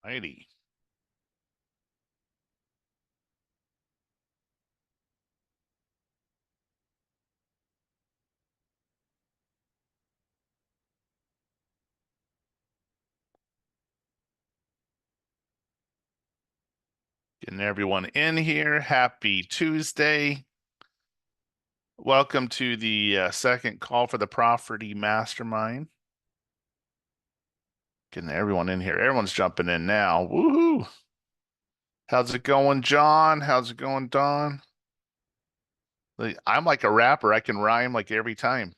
Righty. Getting everyone in here. Happy Tuesday. Welcome to the second call for the Proferty Mastermind. Getting everyone in here. Everyone's jumping in now. Woohoo! How's it going, John? How's it going, Don? I'm like a rapper. I can rhyme like every time.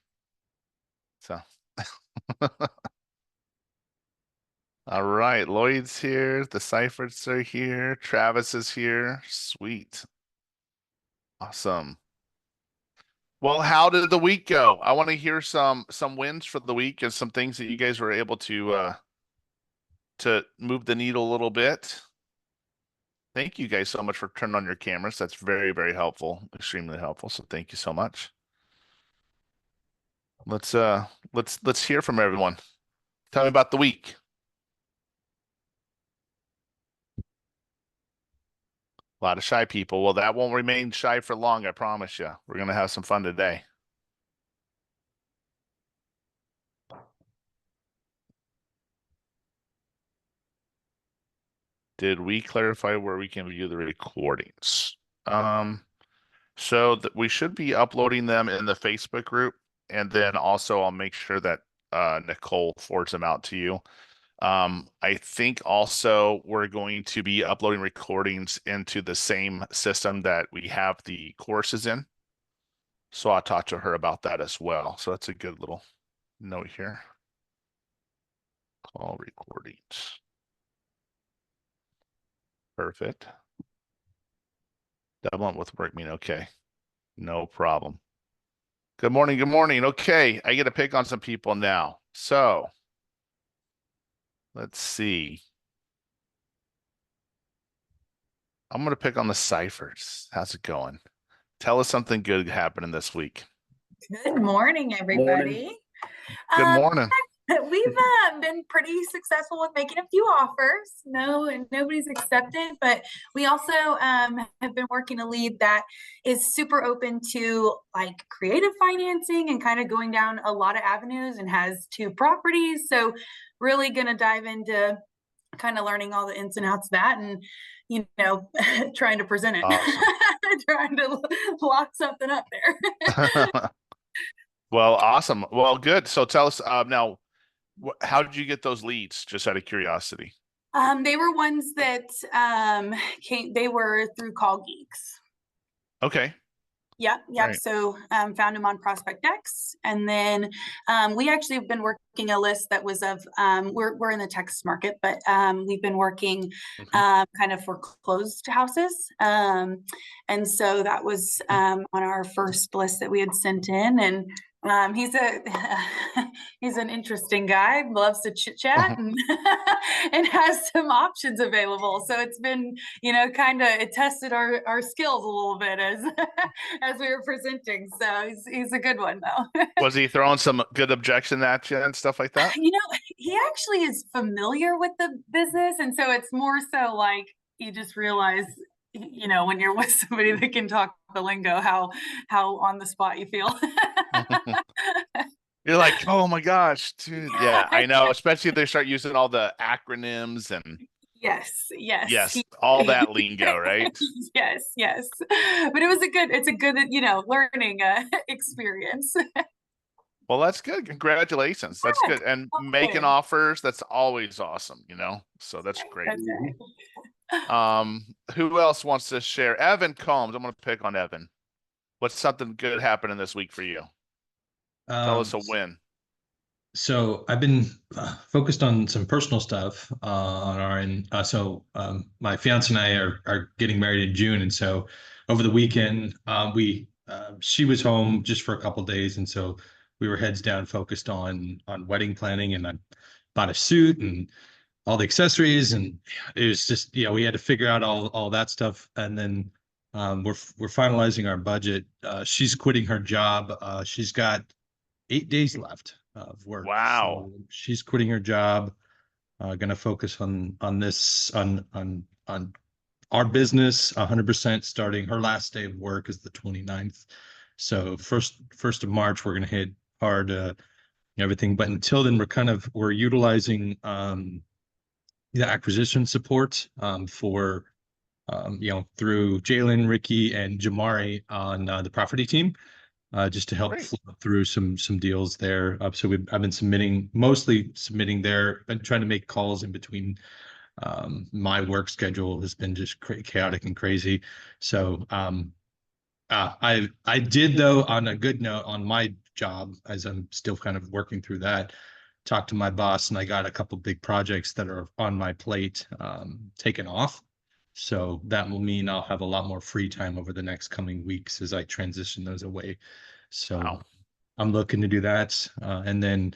So, all right. Lloyd's here. The Cyphers are here. Travis is here. Sweet. Awesome. Well, how did the week go? I want to hear some wins for the week and some things that you guys were able to move the needle a little bit. Thank you guys so much for turning on your cameras. That's very, very helpful, extremely helpful. So thank you so much. Let's hear from everyone. Tell me about the week. A lot of shy people. Well, that won't remain shy for long, I promise you. We're gonna have some fun today. Did we clarify where we can view the recordings? So we should be uploading them in the Facebook group, and then also I'll make sure that Nicole forwards them out to you. I think also we're going to be uploading recordings into the same system that we have the courses in. So I'll talk to her about that as well. So that's a good little note here. Call recordings. Perfect. Double with work mean okay. No problem. Good morning. Good morning. Okay, I get to pick on some people now. So let's see. I'm going to pick on the Cyphers. How's it going? Tell us something good happening this week. Good morning, everybody. Good morning. We've been pretty successful with making a few offers. Nobody's accepted, but we also have been working a lead that is super open to like creative financing and kind of going down a lot of avenues and has 2 properties. So really going to dive into kind of learning all the ins and outs of that and, trying to present it, awesome. trying to lock something up there. Well, awesome. Well, good. So tell us now, how did you get those leads? Just out of curiosity. They were ones that they were through Call Geeks. Okay. Yep. Right. So found them on Prospect X, and then we actually have been working a list that was of we're in the Texas market, but we've been working kind of for closed houses, and so that was on our first list that we had sent in, and he's an interesting guy, loves to chit chat and and has some options available. So it's been, kind of it tested our skills a little bit as as we were presenting. So he's a good one though. Was he throwing some good objection at you and stuff like that? He actually is familiar with the business, and so it's more so like you just realize, when you're with somebody that can talk the lingo, how on the spot you feel. You're like, oh my gosh, dude. Yeah, I know. Especially if they start using all the acronyms and yes, all that lingo, right? yes. But it's a good, learning experience. Well, that's good. Congratulations. That's good. And making offers, that's always awesome, So that's great. That's right. Who else wants to share? Evan Combs. I'm going to pick on Evan. What's something good happening this week for you? Tell us a win. So I've been focused on some personal stuff on our end. My fiance and I are getting married in June, and so over the weekend she was home just for a couple of days, and so we were heads down focused on wedding planning, and I bought a suit and all the accessories, and it was just we had to figure out all that stuff, and then we're finalizing our budget. She's quitting her job. She's got 8 days left of work. Wow. So she's quitting her job. Going to focus on this on our business 100% starting. Her last day of work is the 29th. So first of March, we're going to hit hard everything. But until then, we're utilizing the acquisition support for through Jalen, Ricky, and Jamari on the Proferty team, just to help Great. flow through some deals there. So I've been mostly submitting there. Been trying to make calls in between. My work schedule has been just chaotic and crazy. So I did, though, on a good note, on my job, as I'm still kind of working through that, talked to my boss, and I got a couple big projects that are on my plate taken off. So that will mean I'll have a lot more free time over the next coming weeks as I transition those away. So Wow. I'm looking to do that. And then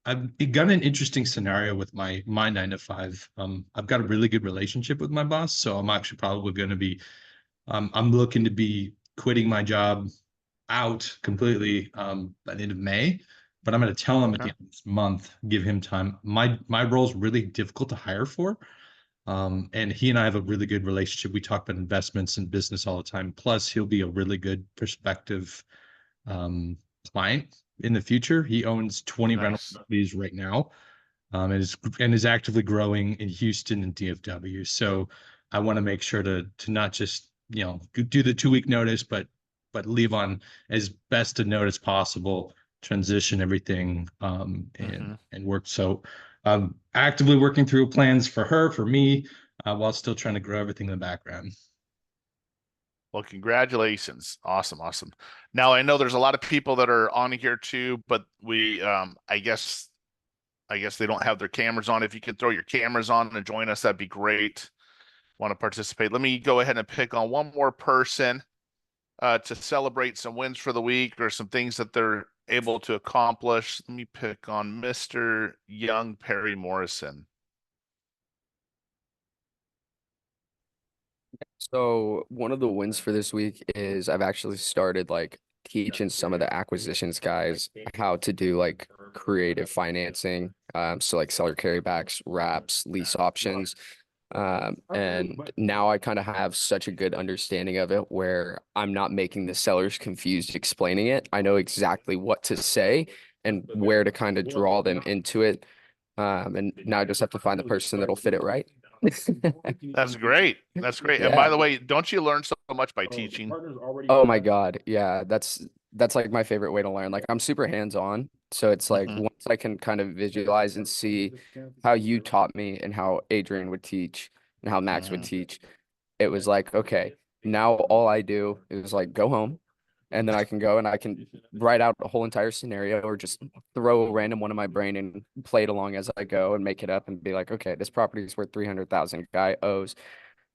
I've got an interesting scenario with my 9 to 5. I've got a really good relationship with my boss, so I'm actually probably going to be I'm looking to be quitting my job out completely by the end of May, but I'm going to tell him at the Okay. end of this month, give him time. My role is really difficult to hire for. And he and I have a really good relationship. We talk about investments and business all the time. Plus, he'll be a really good prospective client in the future. He owns 20 rental Nice. properties right now, and is actively growing in Houston and DFW. So I want to make sure to not just do the 2 week notice, but leave on as best a note as possible, transition everything, Mm-hmm. and work. So I'm actively working through plans for her, for me, while still trying to grow everything in the background. Well, congratulations. Awesome, awesome. Now I know there's a lot of people that are on here too, but we I guess they don't have their cameras on. If you could throw your cameras on and join us, that'd be great. Want to participate? Let me go ahead and pick on one more person to celebrate some wins for the week or some things that they're able to accomplish. Let me pick on Mr. Young Perry Morrison. So one of the wins for this week is I've actually started like teaching some of the acquisitions guys how to do like creative financing. So like seller carrybacks, wraps, lease options. And now I kind of have such a good understanding of it where I'm not making the sellers confused explaining it. I know exactly what to say and where to kind of draw them into it. And now I just have to find the person that'll fit it right. That's great. That's great. And by Yeah. the way, don't you learn so much by teaching? Oh my God. Yeah, that's like my favorite way to learn. Like I'm super hands-on. So it's like Mm-hmm. once I can kind of visualize and see how you taught me and how Adrian would teach and how Max would Mm-hmm. teach, it was like, okay, now all I do is like go home and then I can go and I can write out a whole entire scenario or just throw a random one in my brain and play it along as I go and make it up and be like, okay, this property is worth 300,000. Guy owes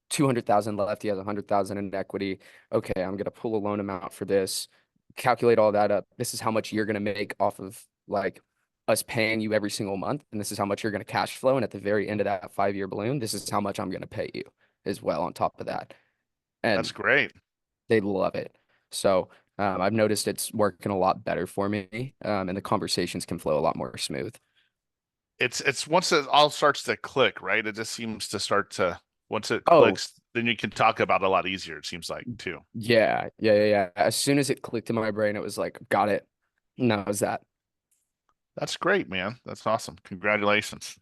200,000 left. He has 100,000 in equity. Okay, I'm gonna pull a loan amount for this, calculate all that up. This is how much you're gonna make off of like us paying you every single month, and this is how much you're gonna cash flow. And at the very end of that 5 year balloon, this is how much I'm gonna pay you as well on top of that. That's And great. they love it. So I've noticed it's working a lot better for me, and the conversations can flow a lot more smooth. It's once it all starts to click, right? It just seems to start to once it Oh, clicks, then you can talk about it a lot easier, it seems like too. yeah. As soon as it clicked in my brain, it was like, got it. And that was that. That's great, man. That's awesome. Congratulations.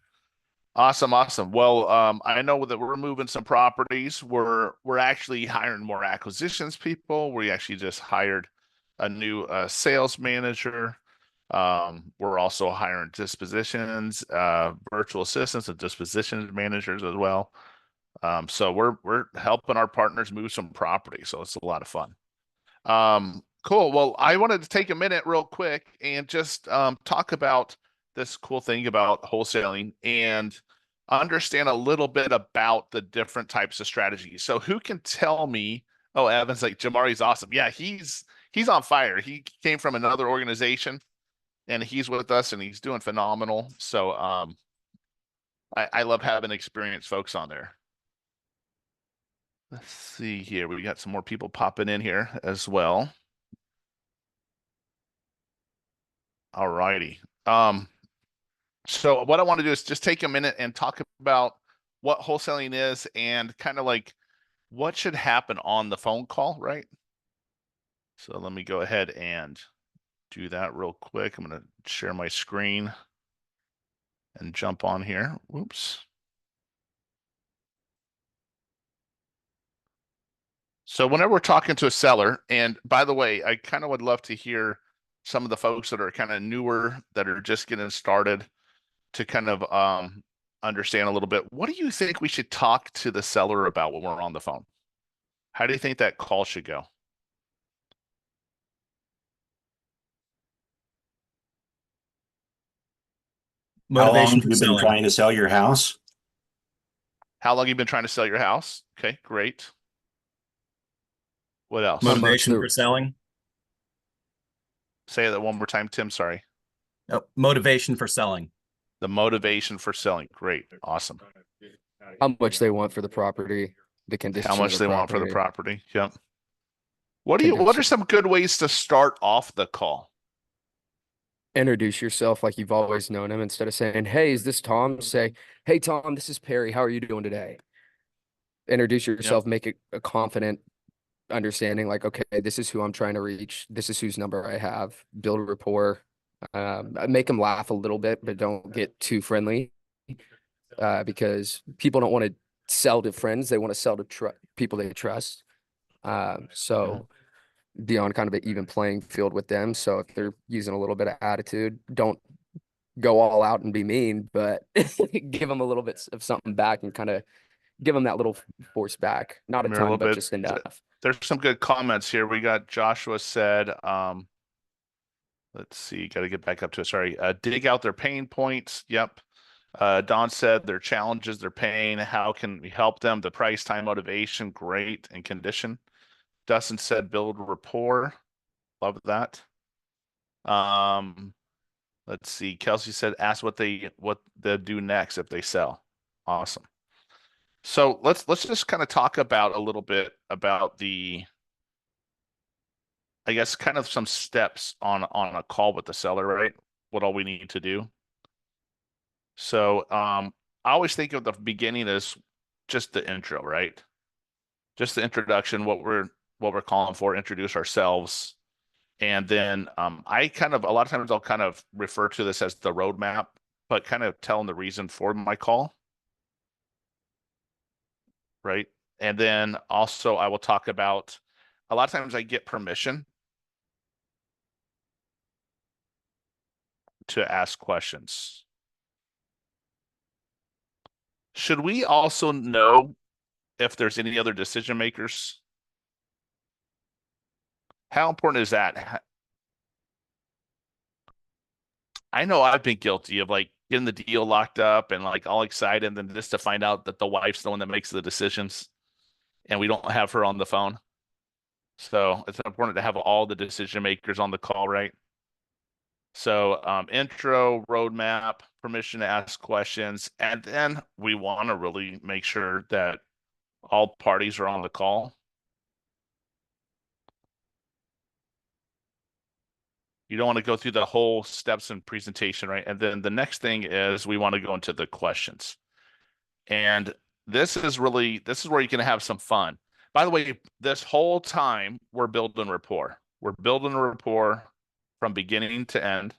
Awesome, awesome. Well, I know that we're moving some properties. We're actually hiring more acquisitions people. We actually just hired a new sales manager. We're also hiring dispositions, virtual assistants and dispositions managers as well. So we're helping our partners move some property. So it's a lot of fun. Cool. Well, I wanted to take a minute real quick and just talk about this cool thing about wholesaling and understand a little bit about the different types of strategies. So who can tell me, oh, Evan's like Jamari's awesome. Yeah, he's on fire. He came from another organization and he's with us and he's doing phenomenal. So I love having experienced folks on there. Let's see here. We got some more people popping in here as well. All righty. So what I want to do is just take a minute and talk about what wholesaling is and kind of like what should happen on the phone call, right? So let me go ahead and do that real quick. I'm going to share my screen and jump on here. Whoops. So whenever we're talking to a seller, and by the way, I kind of would love to hear some of the folks that are kind of newer, that are just getting started, to kind of understand a little bit. What do you think we should talk to the seller about when we're on the phone? How do you think that call should go? How long Motivation have for you been selling. trying to sell your house? How long you been trying to sell your house? Okay, great. What else? How much Motivation they're for selling. Say that one more time, Tim. Sorry. Oh, motivation for selling. The motivation for selling. Great. Awesome. how much they want for the property, the condition How of much the they want for the property, property. Yep. What are condition. some good ways to start off the call? Introduce yourself like you've always known him. Instead of saying, "Hey, is this Tom?" Say, "Hey, Tom, this is Perry. How are you doing today?" Introduce Yep. yourself, make it a confident understanding, like, okay, this is who I'm trying to reach. This is whose number I have. Build a rapport. Make them laugh a little bit, but don't get too friendly, because people don't want to sell to friends. They want to sell to people they trust. So be on kind of an even playing field with them. So if they're using a little bit of attitude, don't go all out and be mean, but give them a little bit of something back and kind of give them that little force back. Not a Come here a little ton, but bit. just enough. There's some good comments here. We got Joshua said, let's see, got to get back up to it. Sorry. Dig out their pain points. Yep. Don said their challenges, their pain. How can we help them? The price, time, motivation, great, and condition. Dustin said build rapport. Love that. Let's see. Kelsey said ask what they'll do next if they sell. Awesome. So let's just kind of talk about a little bit about I guess kind of some steps on a call with the seller, right? What all we need to do. So I always think of the beginning as just the intro, right? Just the introduction, what we're calling for, introduce ourselves. And then I kind of a lot of times I'll kind of refer to this as the roadmap, but kind of telling the reason for my call. Right. And then also I will talk about a lot of times I get permission to ask questions. Should we also know if there's any other decision makers? How important is that? I know I've been guilty of like getting the deal locked up and like all excited, and then just to find out that the wife's the one that makes the decisions and we don't have her on the phone. So it's important to have all the decision makers on the call, right? So intro, roadmap, permission to ask questions, and then we want to really make sure that all parties are on the call. You don't want to go through the whole steps and presentation, right? And then the next thing is we want to go into the questions. And this is where you can have some fun. By the way, this whole time we're building rapport. We're building a rapport from beginning to end.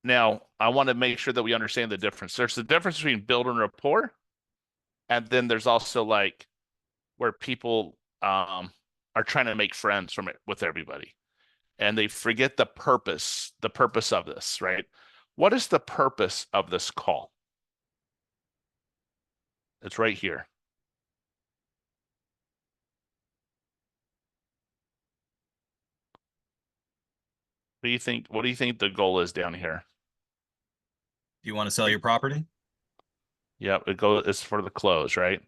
Now, I want to make sure that we understand the difference. There's the difference between building rapport, and then there's also like where people are trying to make friends with everybody, and they forget the purpose of this, right? What is the purpose of this call? It's right here. What do you think? What do you think the goal is down here? Do you want to sell your property? Yeah, it's for the close, right?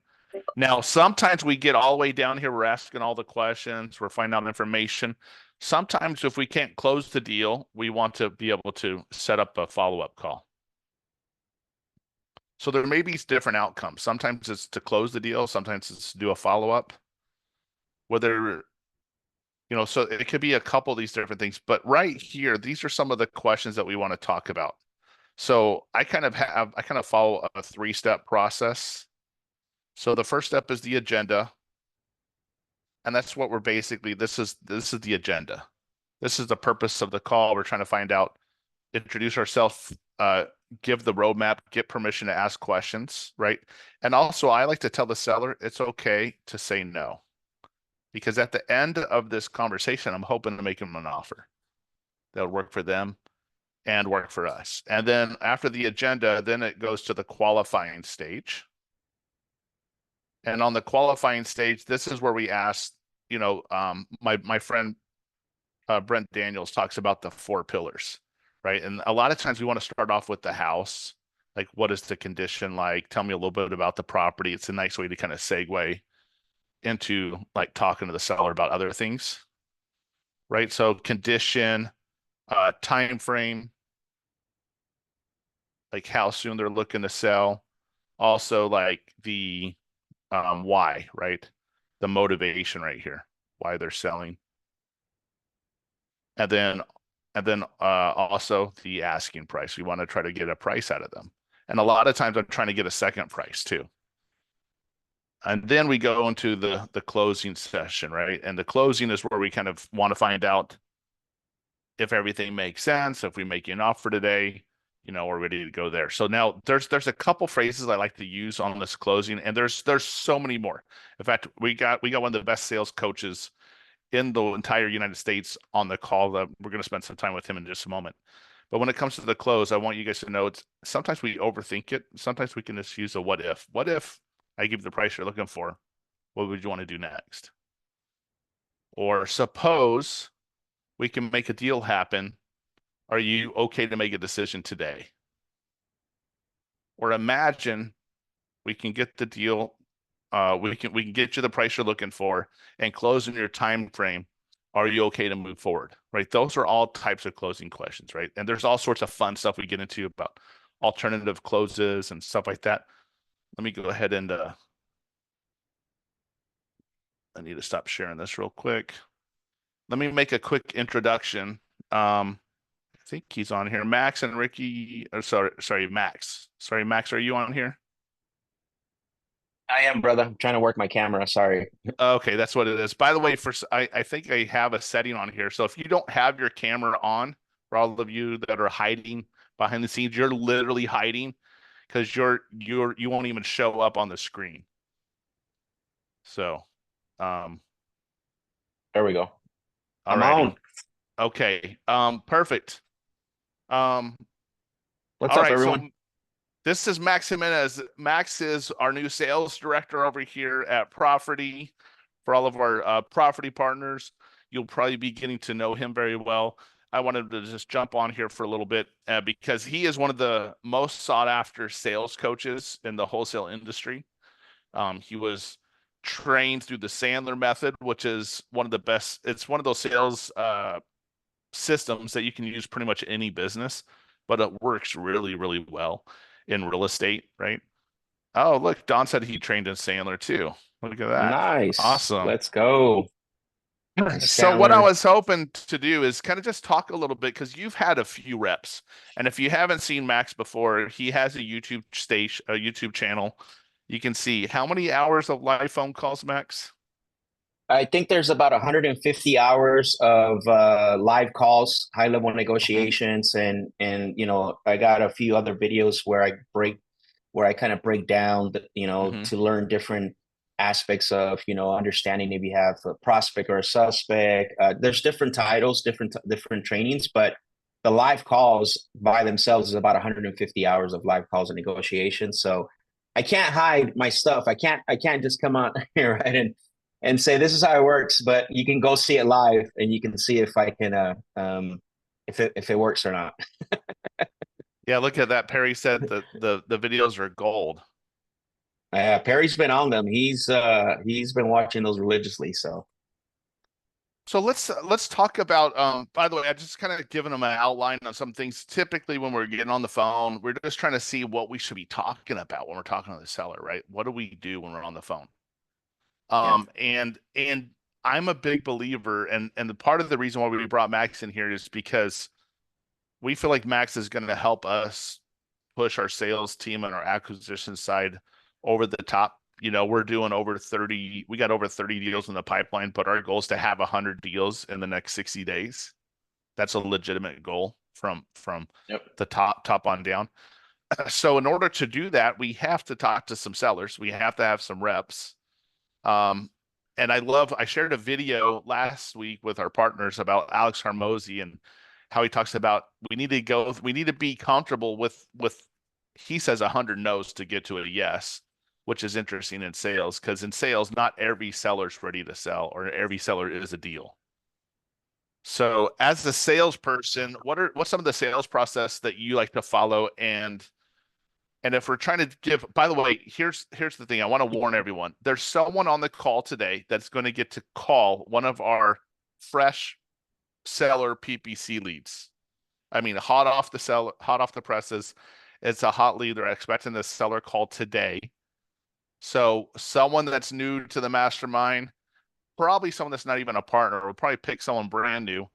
Now, sometimes we get all the way down here. We're asking all the questions. We're finding out information. Sometimes if we can't close the deal, we want to be able to set up a follow-up call. So there may be different outcomes. Sometimes it's to close the deal. Sometimes it's to do a follow-up. Whether So it could be a couple of these different things, but right here, these are some of the questions that we want to talk about. So I kind of follow a 3-step process. So the first step is the agenda. And that's what we're basically, this is the agenda. This is the purpose of the call. We're trying to find out, introduce ourselves, give the roadmap, get permission to ask questions, right? And also I like to tell the seller it's okay to say no. Because at the end of this conversation, I'm hoping to make them an offer that'll work for them and work for us. And then after the agenda, then it goes to the qualifying stage. And on the qualifying stage, this is where we ask, my friend Brent Daniels talks about the 4 pillars, right? And a lot of times we want to start off with the house, like what is the condition like? Tell me a little bit about the property. It's a nice way to kind of segue into like talking to the seller about other things, right? So condition, time frame, like how soon they're looking to sell. Also like the why, right? The motivation right here, why they're selling. And then also the asking price. We want to try to get a price out of them. And a lot of times I'm trying to get a second price too. And then we go into the closing session, right? And the closing is where we kind of want to find out if everything makes sense, if we make an offer today, we're ready to go there. So now there's a couple phrases I like to use on this closing, and there's so many more. In fact, we got one of the best sales coaches in the entire United States on the call. That we're going to spend some time with him in just a moment. But when it comes to the close, I want you guys to know sometimes we overthink it. Sometimes we can just use a what if. What if I give the price you're looking for? What would you want to do next? Or suppose we can make a deal happen. Are you okay to make a decision today? Or imagine we can get the deal. We can get you the price you're looking for and close in your time frame. Are you okay to move forward? Right? Those are all types of closing questions, right? And there's all sorts of fun stuff we get into about alternative closes and stuff like that. Let me go ahead and I need to stop sharing this real quick. Let me make a quick introduction. I think he's on here. Max and Ricky, or sorry, Max. Sorry, Max, are you on here? I am, brother. I'm trying to work my camera. Sorry. Okay, that's what it is. By the way, I think I have a setting on here. So if you don't have your camera on, for all of you that are hiding behind the scenes, you're literally hiding because you won't even show up on the screen. So, There we go. I'm alrighty. on. Okay. Perfect. What's All up, right, everyone? so this is Max Jimenez. Max is our new sales director over here at Proferty. For all of our Proferty partners, you'll probably be getting to know him very well. I wanted to just jump on here for a little bit because he is one of the most sought after sales coaches in the wholesale industry. He was trained through the Sandler method, which is one of the best. It's one of those sales systems that you can use pretty much any business, but it works really, really well in real estate, right? Oh, look, Don said he trained in Sandler too. Look at that. Nice. Awesome. Let's go. So what I Sandler. was hoping to do is kind of just talk a little bit because you've had a few reps. And if you haven't seen Max before, he has a YouTube station, a YouTube channel. You can see how many hours of live phone calls, Max? I think there's about 150 hours of live calls, high level negotiations, and I got a few other videos where I kind of break down Mhm. to learn different aspects of understanding if you have a prospect or a suspect. There's different titles, different trainings, but the live calls by themselves is about 150 hours of live calls and negotiations. So I can't hide my stuff. I can't just come out here, right, and say this is how it works, but you can go see it live and you can see if I can if it works or not. Yeah, look at that. Perry said the videos are gold. Perry's been on them. He's been watching those religiously. So So let's talk about by the way, I just kind of given them an outline on some things. Typically when we're getting on the phone, we're just trying to see what we should be talking about when we're talking to the seller, right? What do we do when we're on the phone? yeah, And I'm a big believer, and the part of the reason why we brought Max in here is because we feel like Max is going to help us push our sales team and our acquisition side over the top. You know, we're doing over 30, we got over 30 deals in the pipeline, but our goal is to have 100 deals in the next 60 days. That's a legitimate goal from Yep. the top on down. So in order to do that, we have to talk to some sellers. We have to have some reps. Um, and I shared a video last week with our partners about Alex Harmozy and how he talks about we need to be comfortable with he says 100 no's to get to a yes, which is interesting in sales because in sales, not every seller's ready to sell or every seller is a deal. So as a salesperson, what's some of the sales process that you like to follow? And if we're trying to give, by the way, here's the thing. I want to warn everyone. There's someone on the call today that's going to get to call one of our fresh seller PPC leads. I mean, hot off the presses. It's a hot lead. They're expecting the seller call today. So someone that's new to the mastermind, probably someone that's not even a partner, will probably pick someone brand new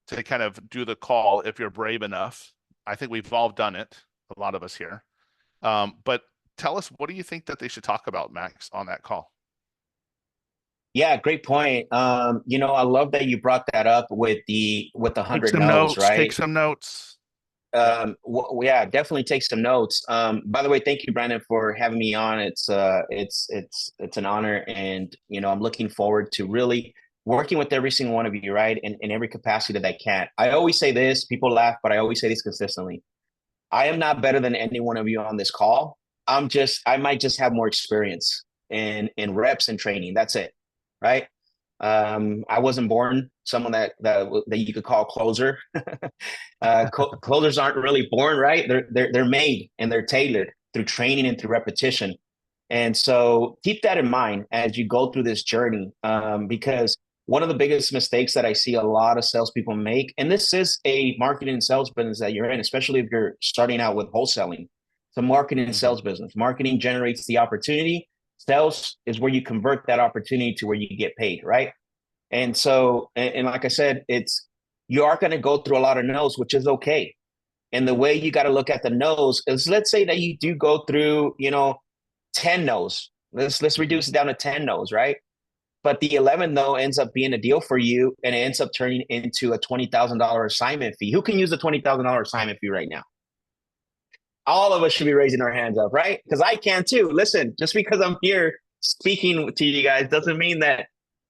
to kind of do the call if you're brave enough. I think we've all done it, a lot of us here. But tell us, what do you think that they should talk about, Max, on that call? Yeah, great point. You know, I love that you brought that up with the Take 100 some no's, notes. Take right? some notes. Yeah, definitely take some notes. By the way, thank you, Brandon, for having me on. It's an honor, and you know, I'm looking forward to really working with every single one of you, right? In every capacity that I can. I always say this, people laugh, but I always say this consistently. I am not better than any one of you on this call. I might just have more experience in reps and training. That's it, right? I wasn't born someone that you could call closer. Closers aren't really born, right? They're made and they're tailored through training and through repetition. And so keep that in mind as you go through this journey, because one of the biggest mistakes that I see a lot of salespeople make, and this is a marketing and sales business that you're in, especially if you're starting out with wholesaling. It's a marketing and sales business. Marketing generates the opportunity. Sales is where you convert that opportunity to where you get paid, right? And so, and like I said, you are going to go through a lot of no's, which is okay. And the way you got to look at the no's is, let's say that you do go through, 10 no's. Let's reduce it down to 10 no's, right? But the 11th no ends up being a deal for you, and it ends up turning into a $20,000 assignment fee. Who can use a $20,000 assignment fee right now? All of us should be raising our hands up, right? Because I can too. Listen, just because I'm here speaking to you guys doesn't mean that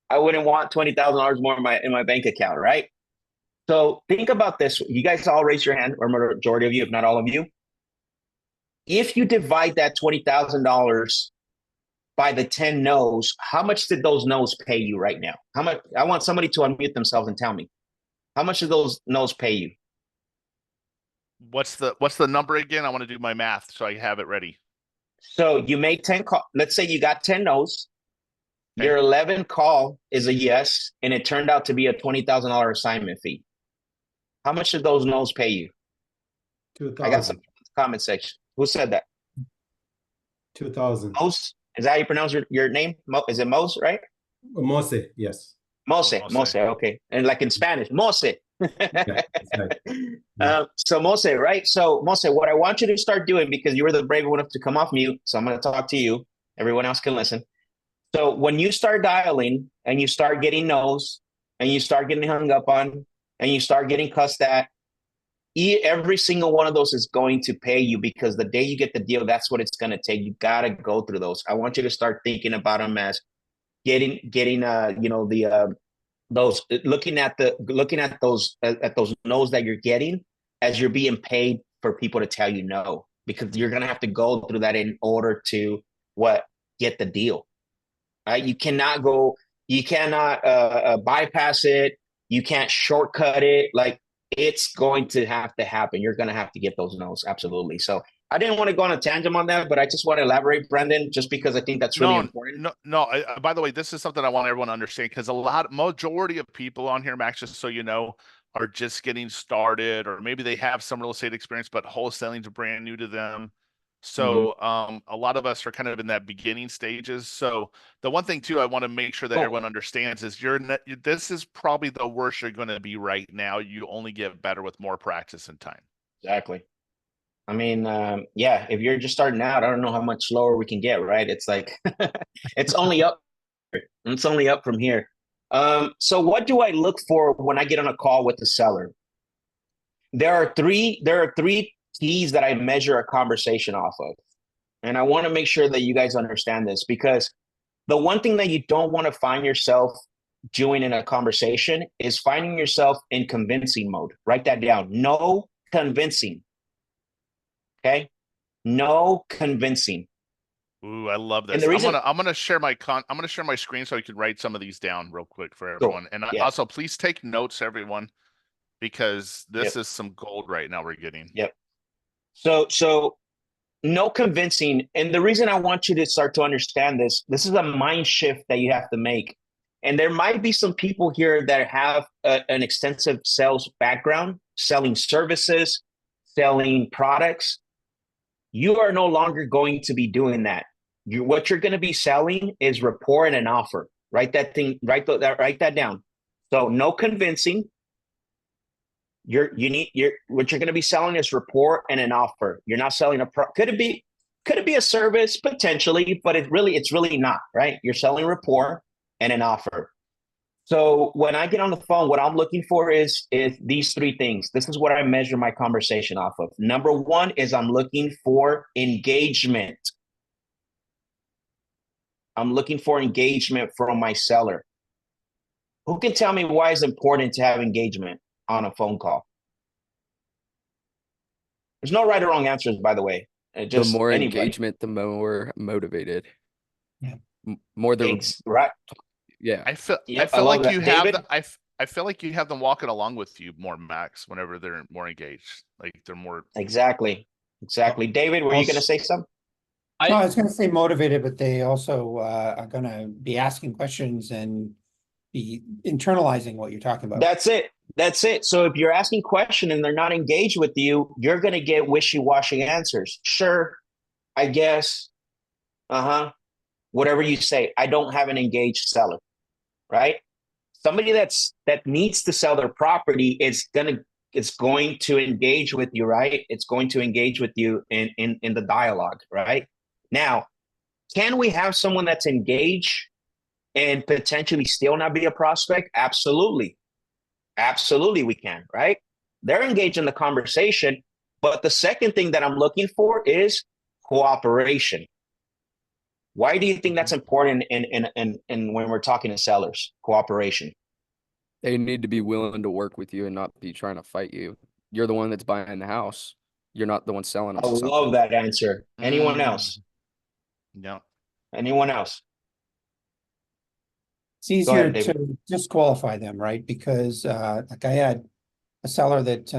I wouldn't want $20,000 more in my bank account, right? So think about this. You guys all raise your hand, or majority of you, if not all of you. If you divide that $20,000 by the 10 no's, how much did those no's pay you right now? How much? I want somebody to unmute themselves and tell me. How much did those no's pay you? What's the number again? I want to do my math so I have it ready. So you made 10 calls. Let's say you got 10 no's. Okay. Your 11th call is a yes, and it turned out to be a $20,000 assignment fee. How much did those no's pay you? 2,000. I got some comment section. Who said that? 2,000. Mose? Is that how you pronounce your name? Is it Mose, right? Mose, yes. Mose. Mose. Okay. And like in Spanish, Mose. Yeah, that's right. So Mose, right? So Mose, what I want you to start doing, because you were the brave one enough to come off mute, so I'm going to talk to you. Everyone else can listen. So when you start dialing and you start getting no's and you start getting hung up on and you start getting cussed at, every single one of those is going to pay you, because the day you get the deal, that's what it's going to take. You got to go through those. I want you to start thinking about them as getting those, looking at those no's that you're getting as you're being paid for people to tell you no, because you're going to have to go through that in order to get the deal. Right? You cannot bypass it. You can't shortcut it. Like, it's going to have to happen. You're going to have to get those no's. Absolutely. So I didn't want to go on a tangent on that, but I just want to elaborate, Brendan, just because I think that's really important. No. By the way, this is something I want everyone to understand, because majority of people on here, Max, just so you know, are just getting started, or maybe they have some real estate experience, but wholesaling is brand new to them. So a lot of us are kind of in that beginning stages. So the one thing too, I want to make sure that everyone understands is this is probably the worst you're going to be right now. You only get better with more practice and time. Exactly. I mean, yeah, if you're just starting out, I don't know how much lower we can get, right? It's like, it's only up. It's only up from here. So what do I look for when I get on a call with the seller? There are three keys that I measure a conversation off of. And I want to make sure that you guys understand this, because the one thing that you don't want to find yourself doing in a conversation is finding yourself in convincing mode. Write that down. No convincing. Okay? No convincing. Ooh, I love And this. the reason, I'm gonna share my screen so I can write some of these down real quick for everyone. And yeah. also please take notes, everyone, because this Yep. is some gold right now we're getting. Yep. So no convincing. And the reason I want you to start to understand this is a mind shift that you have to make. And there might be some people here that have an extensive sales background, selling services, selling products. You are no longer going to be doing that. What you're going to be selling is rapport and an offer. Write that thing, write that down. So no convincing. What you're going to be selling is rapport and an offer. You're not selling could it be a service potentially, but it's really not, right? You're selling rapport and an offer. So when I get on the phone, what I'm looking for is these three things. This is what I measure my conversation off of. Number one is I'm looking for engagement. I'm looking for engagement from my seller. Who can tell me why it's important to have engagement on a phone call? There's no right or wrong answers, by the way. Just the more anybody. engagement, the more motivated. Yeah. More the right. yeah. I feel I love like that. you have David? I feel like you have them walking along with you more, Max, whenever they're more engaged. Like they're more Exactly. David, were you going to say something? No, I was going to say motivated, but they also are going to be asking questions and be internalizing what you're talking about. That's it. So if you're asking questions and they're not engaged with you, you're going to get wishy-washy answers. Sure, I guess. Whatever you say. I don't have an engaged seller, right? Somebody that needs to sell their property it's going to engage with you, right? It's going to engage with you in the dialogue, right? Now, can we have someone that's engaged and potentially still not be a prospect? Absolutely. Absolutely, we can, right? They're engaged in the conversation, but the second thing that I'm looking for is cooperation. Why do you think that's important in when we're talking to sellers? Cooperation. They need to be willing to work with you and not be trying to fight you. You're the one that's buying the house. You're not the one selling them I love that answer. Anyone else? No. Anyone else? It's easier to disqualify them, right? Because like I had a seller that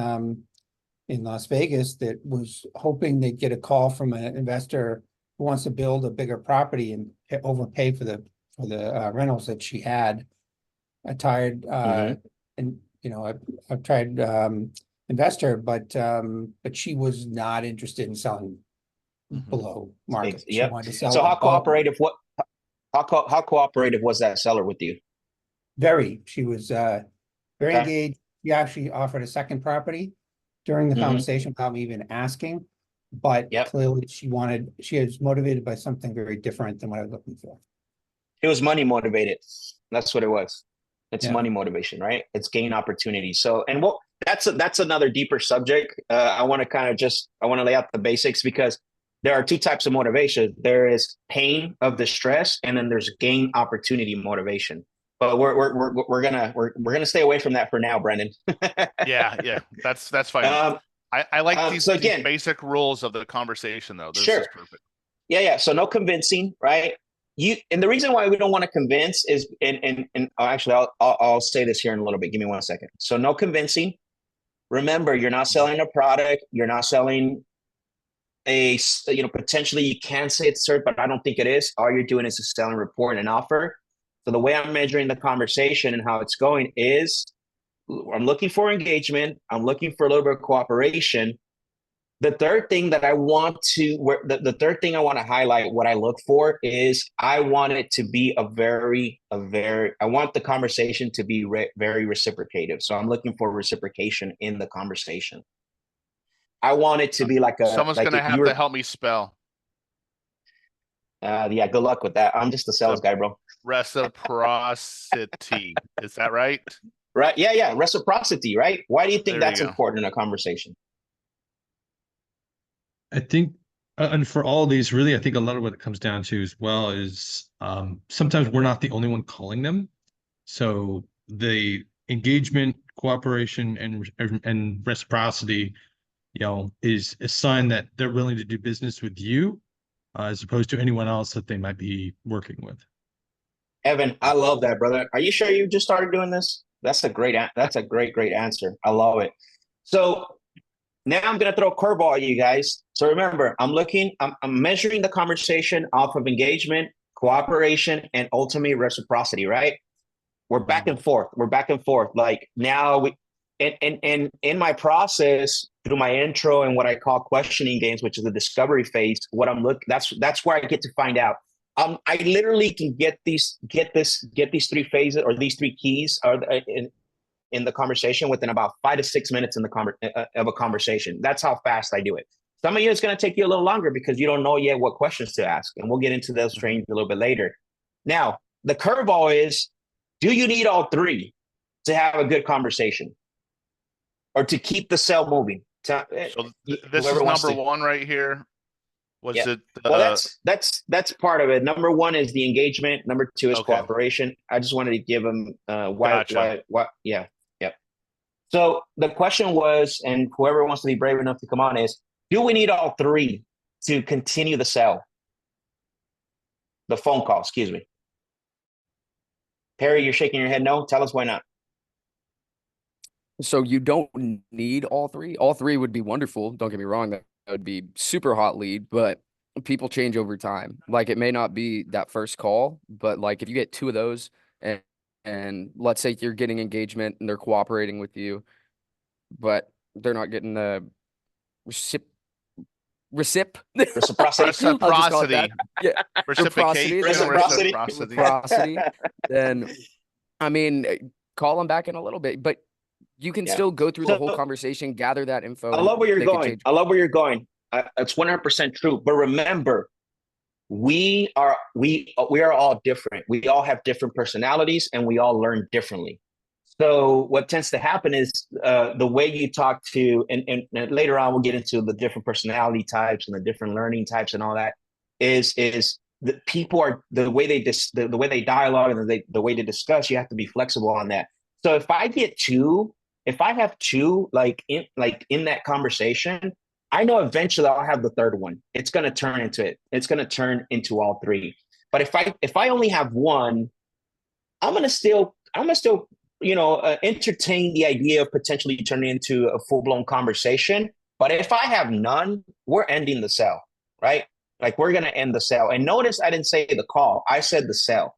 in Las Vegas that was hoping they'd get a call from an investor who wants to build a bigger property and overpay for the rentals that she had. I tried and I've tried investor, but she was not interested in selling below market. She wanted to sell. So how cooperative? How cooperative was that seller with you? Very. She was very engaged. She actually offered a second property during the conversation without me even asking. But clearly she was motivated by something very different than what I was looking for. It was money motivated. That's what it was. It's money motivation, right? It's gain opportunity. So, and that's another deeper subject. I want to lay out the basics because there are two types of motivation. There is pain of the stress, and then there's gain opportunity motivation. But we're gonna stay away from that for now, Brendan. yeah, that's fine. I like these basic rules of the conversation, though. This is perfect. Yeah. So no convincing, right? And the reason why we don't want to convince is, and actually, I'll say this here in a little bit. Give me 1 second. So no convincing. Remember, you're not selling a product. You're not selling potentially you can say it's certain, but I don't think it is. All you're doing is a selling report and an offer. So the way I'm measuring the conversation and how it's going is I'm looking for engagement. I'm looking for a little bit of cooperation. The third thing that I want to, the third thing I want to highlight, what I look for is I want it to be I want the conversation to be very reciprocative. So I'm looking for reciprocation in the conversation. I want it to be like Someone's like gonna if have you were, to help me spell yeah, good luck with that. I'm just a sales guy, bro. reciprocity. Is that right? Right? Yeah. Reciprocity, right? Why do you think There that's you go. important in a conversation? I think, and for all of these, really, I think a lot of what it comes down to as well is sometimes we're not the only one calling them. So the engagement, cooperation, and reciprocity, is a sign that they're willing to do business with you, as opposed to anyone else that they might be working with. Evan, I love that, brother. Are you sure you just started doing this? That's a great answer. I love it. So now I'm gonna throw a curveball at you guys. So remember, I'm measuring the conversation off of engagement, cooperation, and ultimately reciprocity, right? We're back and forth. Like now and in my process through my intro and what I call questioning games, which is the discovery phase, that's where I get to find out. I literally can get these three phases or these three keys in the conversation within about 5 to 6 minutes of a conversation. That's how fast I do it. Some of you, it's going to take you a little longer because you don't know yet what questions to ask. And we'll get into those trainings a little bit later. Now, the curveball is, do you need all three to have a good conversation or to keep the sale moving? So this is number one right here. Well, that's part of it. Number one is the engagement. Number two is cooperation. I just wanted to give them why. Yeah. So the question was, and whoever wants to be brave enough to come on is, do we need all three to continue the sale? The phone call, excuse me. Perry, you're shaking your head no. Tell us why not. So you don't need all three. All three would be wonderful. Don't get me wrong. That would be super hot lead, but people change over time. Like it may not be that first call, but like if you get two of those and let's say you're getting engagement and they're cooperating with you, but they're not getting the reciprocity. Yeah. Reciprocity. Then, I mean, call them back in a little bit, but you can still go through the whole conversation, gather that info. I love where you're going. It's 100% true. But remember, we are all different. We all have different personalities and we all learn differently. So what tends to happen is the way you talk to, and later on we'll get into the different personality types and the different learning types and all that, is the people are the way they dialogue and the way they discuss. You have to be flexible on that. So if I have two like in that conversation, I know eventually I'll have the third one. It's going to turn into it. It's going to turn into all three. But if I only have one, I'm going to still entertain the idea of potentially turning into a full-blown conversation. But if I have none, we're ending the sale, right? Like we're going to end the sale. And notice I didn't say the call. I said the sale.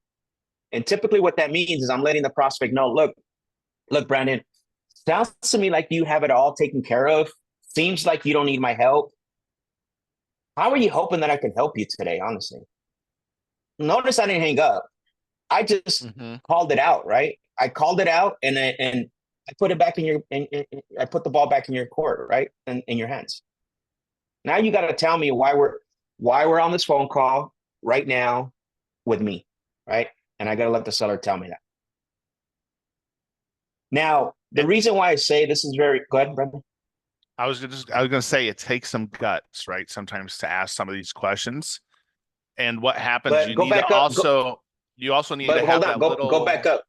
And typically what that means is I'm letting the prospect know, look, Brandon, sounds to me like you have it all taken care of. Seems like you don't need my help. How are you hoping that I can help you today, honestly? Notice I didn't hang up. I just called it out, right? I called it out and I put it back I put the ball back in your court, right? In your hands. Now you got to tell me why we're on this phone call right now with me, right? And I got to let the seller tell me that. Now, the reason why I say this is go ahead, Brendan. I was gonna say it takes some guts, right? Sometimes to ask some of these questions. And what happens, you also need to have that little. Go back up.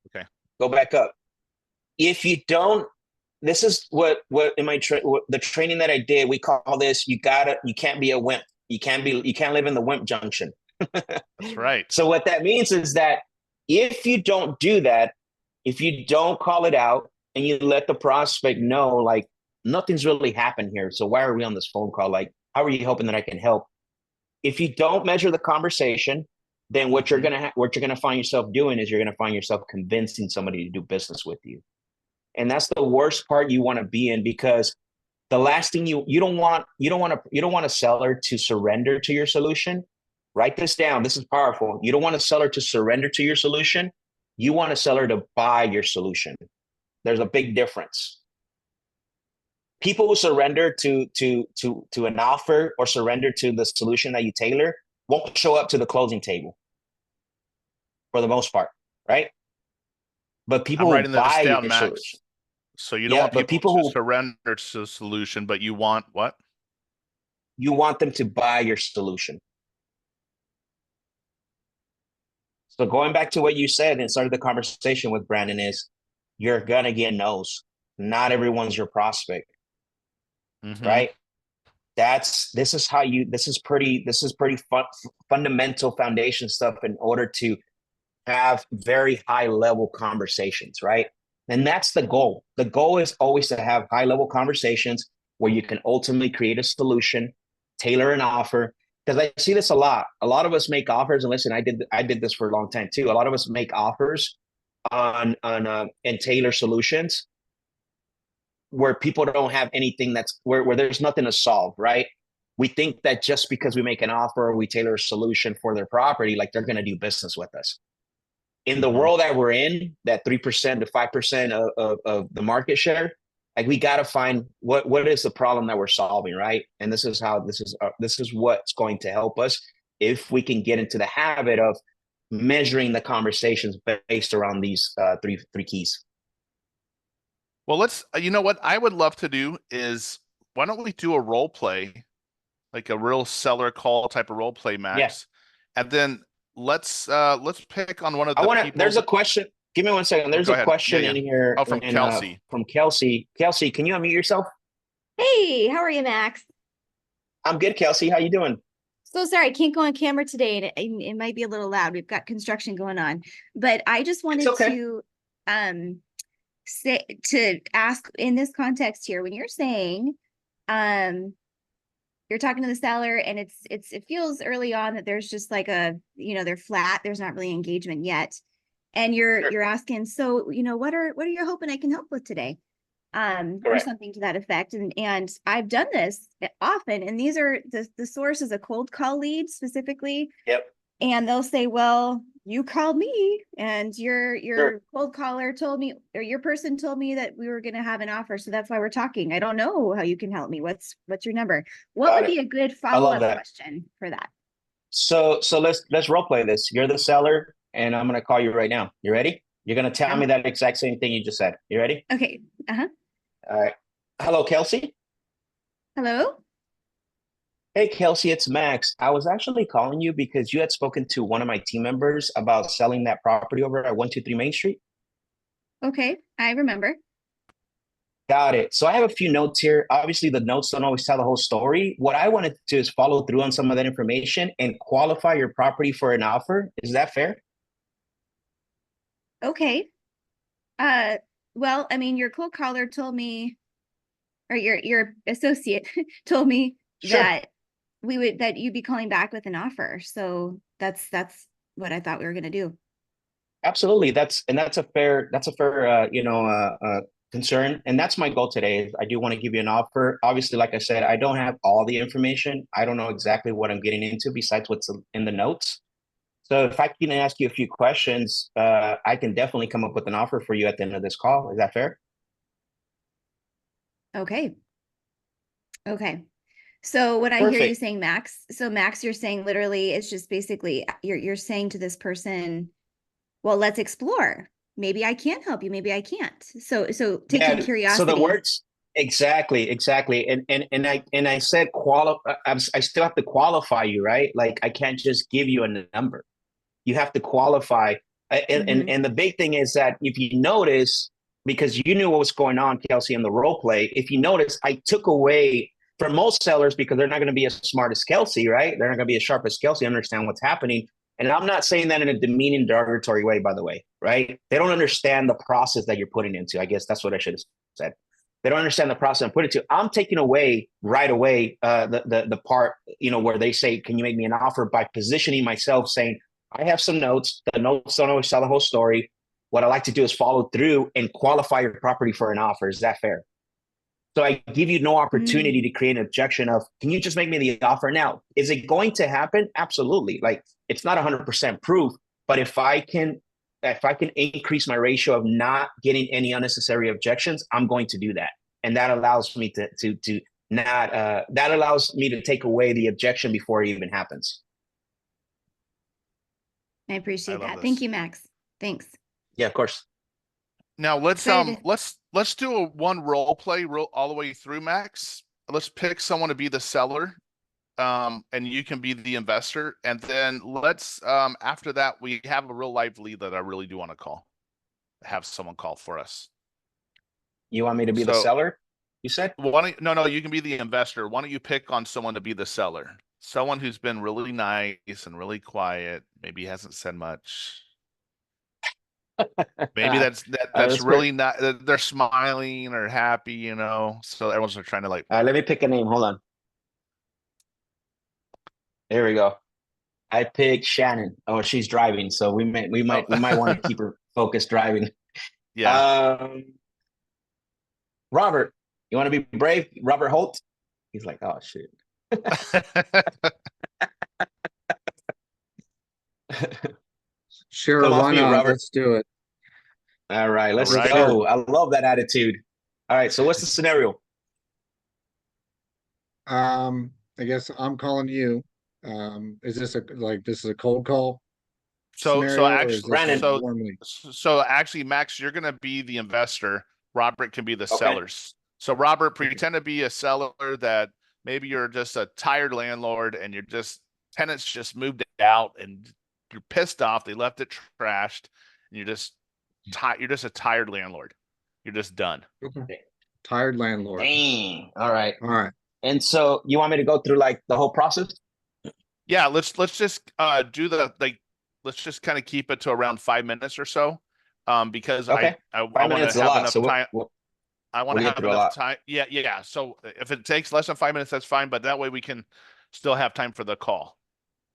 Okay. Go back up. If you don't, this is what in my the training that I did, we call this, you can't be a wimp. You can't live in the wimp junction. That's right. So what that means is that if you don't do that, if you don't call it out and you let the prospect know, like, nothing's really happened here. So why are we on this phone call? Like, how are you hoping that I can help? If you don't measure the conversation, then what you're gonna find yourself doing is you're gonna find yourself convincing somebody to do business with you. And that's the worst part you want to be in, because The last thing you don't want a seller to surrender to your solution. Write this down. This is powerful. You don't want a seller to surrender to your solution. You want a seller to buy your solution. There's a big difference. People who surrender to an offer or surrender to the solution that you tailor won't show up to the closing table for the most part, right? But people I'm who writing this buy down, your Max. solution. So you don't Yeah, want but people people to who surrender to the solution, but you want what? you want them to buy your solution. So going back to what you said and started the conversation with Brandon is you're gonna get no's. Not everyone's your prospect, right? This is pretty fundamental foundation stuff in order to have very high level conversations, right? And that's the goal. The goal is always to have high level conversations where you can ultimately create a solution, tailor an offer. Because I see this a lot. A lot of us make offers, and listen, I did this for a long time too. A lot of us make offers on and tailor solutions where people don't have anything where there's nothing to solve, right? We think that just because we make an offer or we tailor a solution for their property, like they're going to do business with us. In the world that we're in, that 3% to 5% of the market share, like we got to find what is the problem that we're solving, right? And this is what's going to help us if we can get into the habit of measuring the conversations based around these three keys. Well, you know what I would love to do is, why don't we do a role play, like a real seller call type of role play, Max? Yeah. And then let's pick on one of the people. There's a question. Give me 1 second. There's a question in here. Oh, from Kelsey. From Kelsey. Kelsey, can you unmute yourself? Hey, how are you, Max? I'm good, Kelsey. How you doing? So sorry, I can't go on camera today, and it might be a little loud. We've got construction going on, but I just wanted to ask in this context here, when you're saying you're talking to the seller and it feels early on that there's just like they're flat, there's not really engagement yet, and you're asking, so what are you hoping I can help with today, or something to that effect. And I've done this often, and these are the source is a cold call lead specifically. Yep. And they'll say, well, you called me and your cold caller told me, or your person told me that we were going to have an offer. So that's why we're talking. I don't know how you can help me. What's your number? What would be a good follow-up question for that? So let's role play this. You're the seller and I'm going to call you right now. You ready? You're going to tell me that exact same thing you just said. You ready? Okay. Uh-huh. All right. Hello, Kelsey. Hello. Hey, Kelsey, it's Max. I was actually calling you because you had spoken to one of my team members about selling that property over at 123 Main Street. Okay, I remember. Got it. So I have a few notes here. Obviously, the notes don't always tell the whole story. What I wanted to do is follow through on some of that information and qualify your property for an offer. Is that fair? Okay. Well, I mean, your cold caller told me, or your associate told me that that you'd be calling back with an offer. So that's what I thought we were going to do. Absolutely. That's a fair concern. And that's my goal today. I do want to give you an offer. Obviously, like I said, I don't have all the information. I don't know exactly what I'm getting into besides what's in the notes. So if I can ask you a few questions, I can definitely come up with an offer for you at the end of this call. Is that fair? Okay. Okay. So what I hear you saying, Max, you're saying literally it's just basically you're saying to this person, well, let's explore. Maybe I can help you. Maybe I can't. So taking curiosity. So the words, exactly. And I said, I still have to qualify you, right? Like I can't just give you a number. You have to qualify. And the big thing is that if you notice, because you knew what was going on, Kelsey, in the role play, if you notice, I took away from most sellers, because they're not going to be as smart as Kelsey, right? They're not going to be as sharp as Kelsey, understand what's happening. And I'm not saying that in a demeaning, derogatory way, by the way, right? They don't understand the process that you're putting into. I guess that's what I should have said. They don't understand the process I'm putting into. I'm taking away right away the part, where they say, can you make me an offer, by positioning myself saying, I have some notes. The notes don't always tell the whole story. What I like to do is follow through and qualify your property for an offer. Is that fair? So I give you no opportunity to create an objection of, can you just make me the offer now? Is it going to happen? Absolutely. Like, it's not 100% proof, but if I can increase my ratio of not getting any unnecessary objections, I'm going to do that. And that allows me to not that allows me to take away the objection before it even happens. I appreciate love that. this. Thank you, Max. Thanks. Yeah, of course. Now Excited. let's do a one role play all the way through, Max. Let's pick someone to be the seller, and you can be the investor, and then let's after that we have a real live lead that I really do want to call. Have someone call for us. You want me to be the So- seller? You said? No, you can be the investor. Why don't you pick on someone to be the seller? Someone who's been really nice and really quiet, maybe hasn't said much. Maybe that's That's really not, they're smiling or happy, you know. So everyone's trying to like, Let me pick a name. Hold on. There we go. I picked Shannon. Oh, she's driving, so we might want to keep her focused driving. yeah. Robert, you want to be brave? Robert Holt? He's like, oh shit. Sure, Come off why mute, not? Robert. Let's do it. All right, let's Alrighty. go. I love that attitude. All right, so what's the scenario? I guess I'm calling you. Is this this is a cold call So scenario, or actually, is this Brandon, a warm lead? so actually, Max, you're gonna be the investor. Robert can be the Okay. sellers. So Robert, pretend to be a seller that maybe you're just a tired landlord and you're just tenants just moved out and you're pissed off. They left it trashed and you're just you're just a tired landlord. You're just done. Okay. Tired landlord. Dang. All right. All right. And so you want me to go through like the whole process? Yeah, let's just do the let's just kind of keep it to around 5 minutes or so. Because Okay. I 5 want to minutes is a have lot, enough so time. we'll I want to get have through a enough lot. time. Yeah. So if it takes less than 5 minutes, that's fine. But that way we can still have time for the call.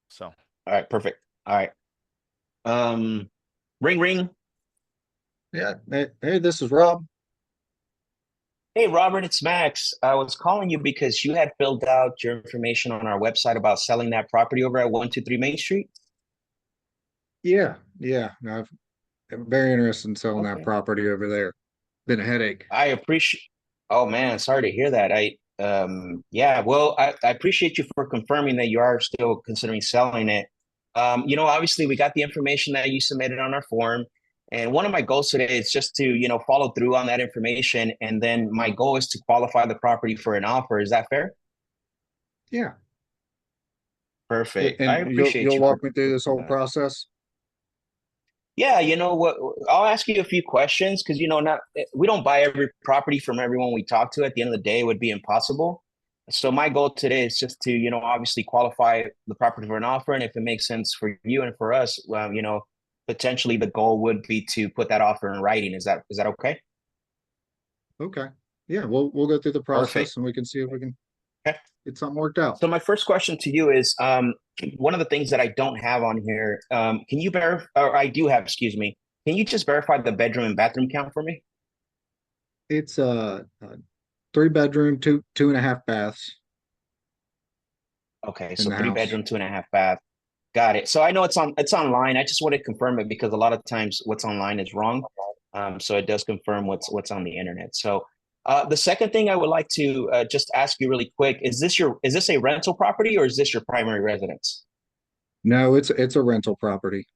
So All right, perfect. All right. Ring ring. Yeah. Hey, this is Rob. Hey, Robert, it's Max. I was calling you because you had filled out your information on our website about selling that property over at 123 Main Street. Yeah. I'm very interested in selling that Okay. property over there. Been a headache. I appreciate. Oh man, sorry to hear that. Yeah, well, I appreciate you for confirming that you are still considering selling it. Obviously we got the information that you submitted on our form. And one of my goals today is just to, follow through on that information. And then my goal is to qualify the property for an offer. Is that fair? Yeah. Perfect. And I appreciate you'll you walk for me through this whole that. process. Yeah, you know what? I'll ask you a few questions because we don't buy every property from everyone we talk to. At the end of the day, it would be impossible. So my goal today is just to, obviously qualify the property for an offer, and if it makes sense for you and for us, well, potentially the goal would be to put that offer in writing. Is that okay? Okay. Yeah, we'll go through the process Perfect. and we can see if we can Okay. get something worked out. So my first question to you is, one of the things that I don't have on here, can you verify, or I do have, excuse me, can you just verify the bedroom and bathroom count for me? It's a 3 bedroom, two and a half baths Okay, in so the 3 bedroom, house. 2.5 bath. Got it. So I know it's online. I just want to confirm it because a lot of times what's online is wrong. So it does confirm what's on the internet. So the second thing I would like to just ask you really quick is this a rental property or is this your primary residence? No, it's a rental property.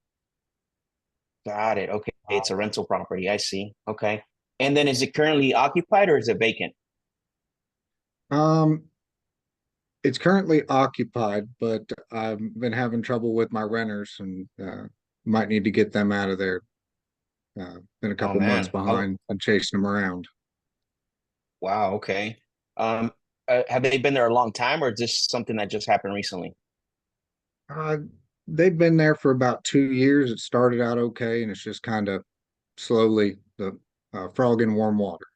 Got it. Okay, it's a rental property. I see. Okay. And then is it currently occupied or is it vacant? Um, it's currently occupied, but I've been having trouble with my renters and might need to get them out of there. Been a Oh couple months man. Oh, behind and chasing them around. wow. Okay. Um, have they been there a long time or is this something that just happened recently? Uh, they've been there for about 2 years. It started out okay, and it's just kind of slowly the frog in warm water.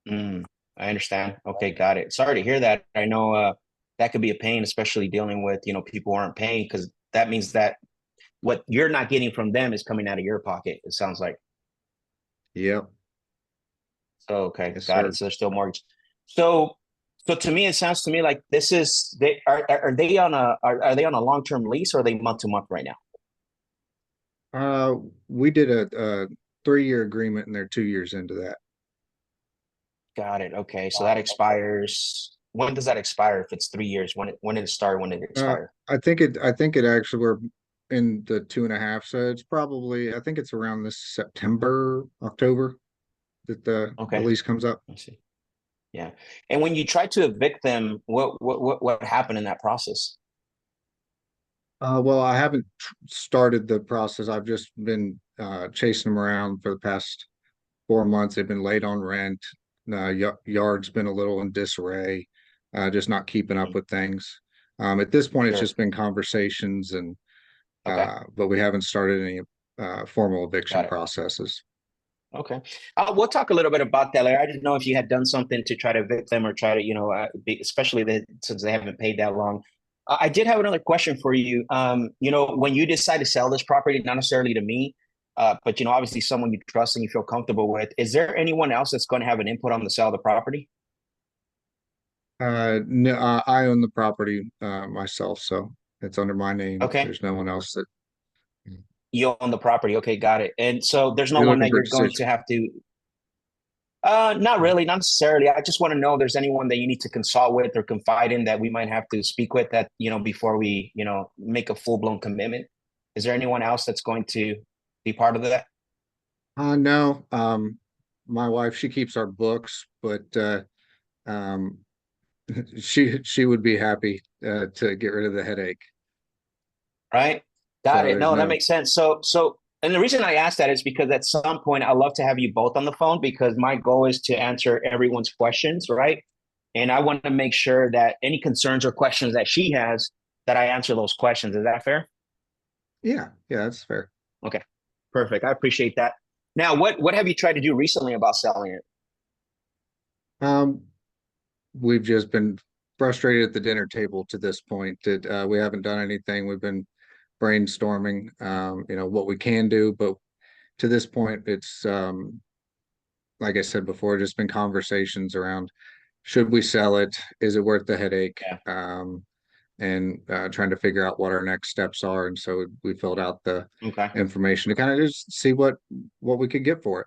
Mm, I understand. Okay, got it. Sorry to hear that. I know that could be a pain, especially dealing with, people who aren't paying because that means that what you're not getting from them is coming out of your pocket, it sounds like. Yep. So, okay, Yes, got sir. it. So they're still mortgaged. So, so to me, it sounds to me like this is they are they on a are they on a long-term lease or are they month to month right now? We did a 3-year agreement and they're 2 years into that. Got it. Okay, so that expires. When does that expire? If it's 3 years, when did it start? When did it Uh, expire? I think it actually we're in the 2.5, so it's probably I think it's around this September, October that the Okay, lease comes up. I see. Yeah. And when you try to evict them, what happened in that process? Well, I haven't started the process. I've just been chasing them around for the past 4 months. They've been late on rent. Yard's been a little in disarray, just not keeping up Mhm. with things. At this point, it's Sure. just been conversations and Okay. but we haven't started any formal eviction Got it. processes. Okay. We'll talk a little bit about that later. I didn't know if you had done something to try to evict them or try to, especially since they haven't paid that long. I did have another question for you. When you decide to sell this property, not necessarily to me, but obviously someone you trust and you feel comfortable with, is there anyone else that's going to have an input on the sale of the property? No, I own the property myself, so it's under my name. Okay. There's no one else that You own the property. Okay, got it. And so there's no you're one looking that for a you're going to decision. have to. Not really, not necessarily. I just want to know if there's anyone that you need to consult with or confide in that we might have to speak with that, before we, make a full-blown commitment. Is there anyone else that's going to be part of that? No, my wife, she keeps our books, but um, she would be happy to get rid of the headache. Right? Got So it. there's No, that no, makes sense. And the reason I asked that is because at some point I love to have you both on the phone because my goal is to answer everyone's questions, right? And I want to make sure that any concerns or questions that she has, that I answer those questions. Is that fair? yeah, that's fair. Okay, perfect. I appreciate that. Now, what have you tried to do recently about selling it? Um, we've just been frustrated at the dinner table to this point that we haven't done anything. We've been brainstorming, what we can do, but to this point, it's like I said before, just been conversations around should we sell it? Is it worth the headache? Yeah. And trying to figure out what our next steps are. And so we filled out the Okay. information to kind of just see what we could get for it.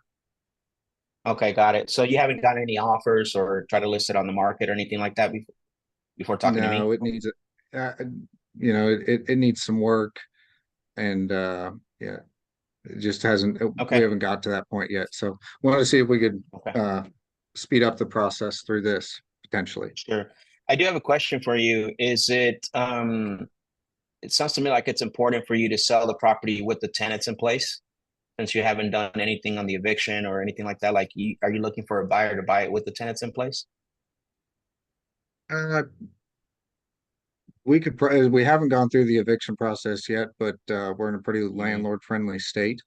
Okay, got it. So you haven't gotten any offers or try to list it on the market or anything like that before talking to No, me? it needs it needs some work, and yeah, it just hasn't. We Okay. haven't got to that point yet. So wanted to see if we could Okay. speed up the process through this potentially. Sure. I do have a question for you. It sounds to me like it's important for you to sell the property with the tenants in place since you haven't done anything on the eviction or anything like that. Like, are you looking for a buyer to buy it with the tenants in place? Uh, we haven't gone through the eviction process yet, but we're in a pretty Mhm. landlord friendly state.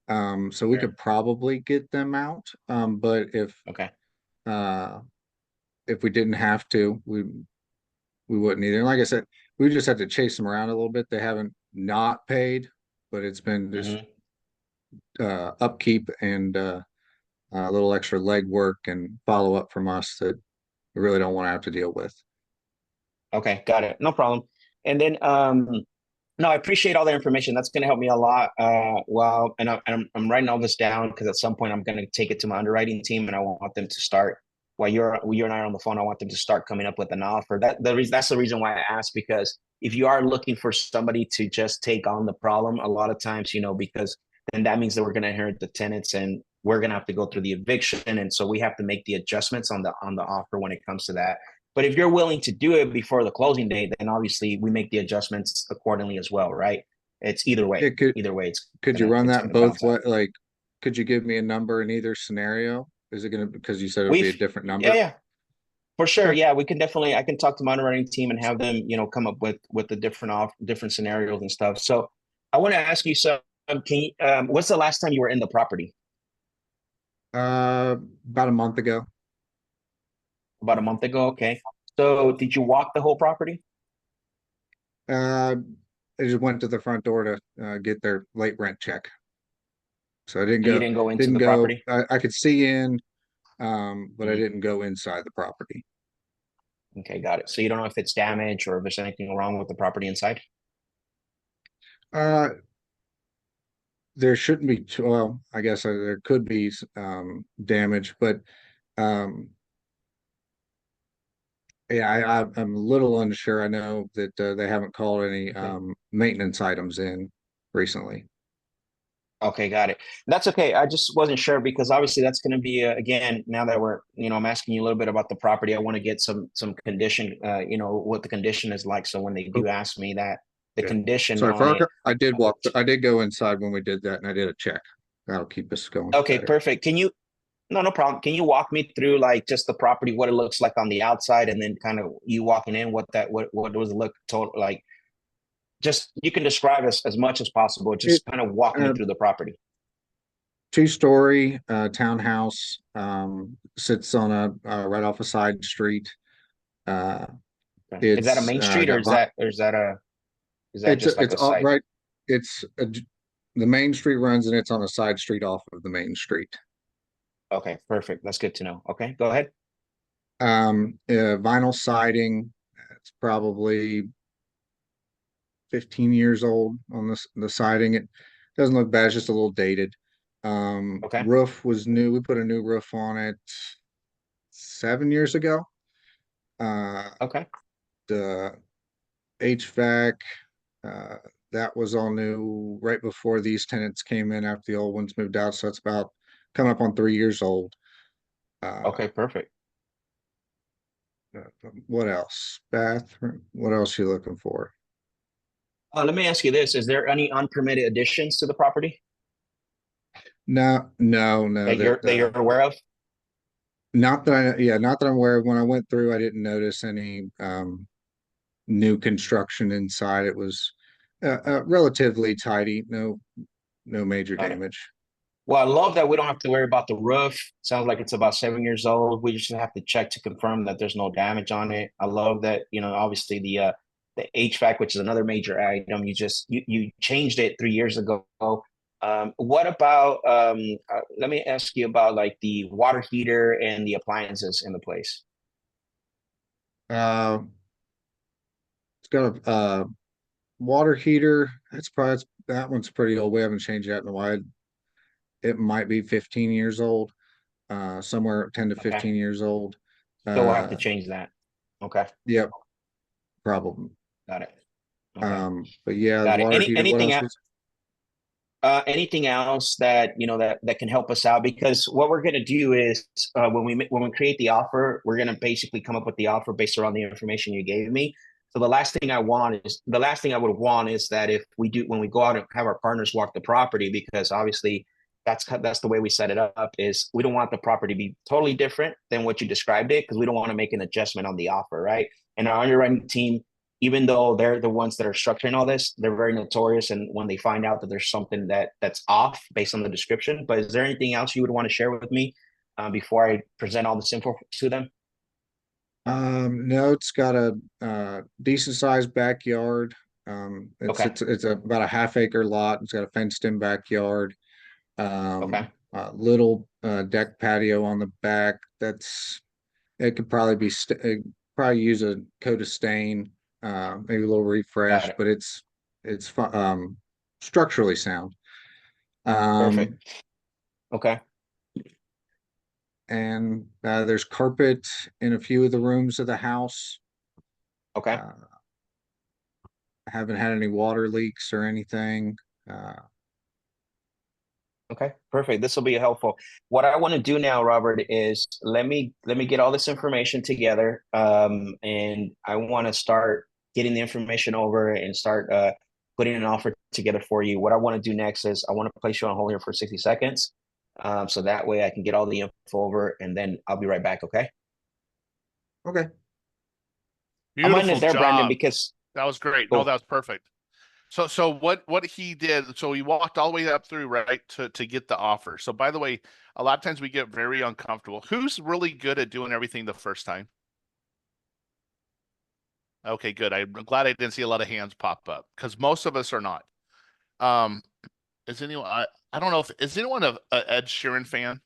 So we Sure. could probably get them out. But Okay. uh, if we didn't have to, we wouldn't either. And like I said, we just have to chase them around a little bit. They haven't not paid, but it's been just Hmm. upkeep and a little extra legwork and follow up from us that we really don't want to have to deal with. Okay, got it. No problem. And then, no, I appreciate all the information. That's going to help me a lot. I'm writing all this down because at some point I'm going to take it to my underwriting team, and I want them to start while you and I are on the phone. I want them to start coming up with an offer. That's the reason why I asked, because if you are looking for somebody to just take on the problem, a lot of times, because then that means that we're going to inherit the tenants, and we're going to have to go through the eviction, and so we have to make the adjustments on the offer when it comes to that. But if you're willing to do it before the closing date, then obviously we make the adjustments accordingly as well, right? It's either way. It could Either way, it's could you gonna run it's that gonna both balance out. what like could you give me a number in either scenario? Is it gonna because you said it'll be a We've different Yeah, number? yeah, for sure. Okay. Yeah, we can definitely. I can talk to my underwriting team and have them, come up with the different scenarios and stuff. So I want to ask you, so what's the last time you were in the property? About a month ago. About a month ago. Okay. So did you walk the whole property? Uh, I just went to the front door to get their late rent check. So I didn't And you go, didn't go into didn't the go. property? I could see in. but I Mhm. didn't go inside the property. Okay, got it. So you don't know if it's damaged or if there's anything wrong with the property inside? Uh, there shouldn't be, well, I guess there could be damage, but um, yeah, I'm a little unsure. I know that they haven't called any maintenance items in recently. Okay, got it. That's okay. I just wasn't sure because obviously that's going to be again, now that we're, I'm asking you a little bit about the property. I want to get some condition, what the condition is like. So when they Oh, do ask me that, the yeah. condition Sorry, on it. Parker. I did go inside when we did that, and I did a check. That'll keep us going Okay, better. perfect. No problem. Can you walk me through like just the property, what it looks like on the outside, and then kind of you walking in, what does it look total like? Just you can describe as much as possible. It, Just kind of walk me uh, through the property. two-story townhouse, sits on a right off a side street. Uh, Okay. Is that a it's main street or got is that just like it's a all site? right. It's the main street runs and it's on a side street off of the main street. Okay, perfect. That's good to know. Okay, go ahead. Vinyl siding. It's probably 15 years old on the siding. It doesn't look bad. It's just a little dated. Okay. Roof was new. We put a new roof on it 7 years ago. Okay. The HVAC, uh, that was all new right before these tenants came in after the old ones moved out. So it's about coming up on 3 years old. Okay, perfect. What else? Bathroom. What else you looking for? Let me ask you this. Is there any unpermitted additions to the property No, no, no. that you're aware of? Not that not that I'm aware of. When I went through, I didn't notice any new construction inside. It was relatively tidy. No major Got it. damage. Well, I love that we don't have to worry about the roof. Sounds like it's about 7 years old. We just have to check to confirm that there's no damage on it. I love that, obviously the HVAC, which is another major item, you changed it 3 years ago. What about let me ask you about like the water heater and the appliances in the place. Uh, it's got a water heater. That one's pretty old. We haven't changed that in a while. It might be 15 years old. Somewhere 10 to Okay. 15 years old. So we'll have to change that. Okay. Yep, probably. Got it. Okay. But yeah, the Got it. water heater. What Anything else else? was Anything else that that can help us out? Because what we're going to do is when we create the offer, we're going to basically come up with the offer based around the information you gave me. So the last thing I would want is that if we do when we go out and have our partners walk the property, because obviously that's the way we set it up, is we don't want the property to be totally different than what you described it, because we don't want to make an adjustment on the offer, right? And our underwriting team, even though they're the ones that are structuring all this, they're very notorious. And when they find out that there's something that's off based on the description, but is there anything else you would want to share with me before I present all this info to them? No, it's got a decent sized backyard. Okay. It's about a half-acre lot. It's got a fenced-in backyard. Okay. Little deck patio on the back. It could probably probably use a coat of stain, maybe a little refresh, but it's structurally sound. Perfect. Okay. And there's carpet in a few of the rooms of the house. Okay. Haven't had any water leaks or anything. Okay, perfect. This will be helpful. What I want to do now, Robert, is let me get all this information together. And I want to start getting the information over and start putting an offer together for you. What I want to do next is I want to place you on hold here for 60 seconds. So that way I can get all the info over and then I'll be right back, okay? Okay. Beautiful I'm in there, job. Brandon, because that was great. Cool. No, that was perfect. So what he did, so he walked all the way up through, right, to get the offer. So by the way, a lot of times we get very uncomfortable. Who's really good at doing everything the first time? Okay, good. I'm glad I didn't see a lot of hands pop up because most of us are not. Um, is anyone I don't know if is anyone a Ed Sheeran fan?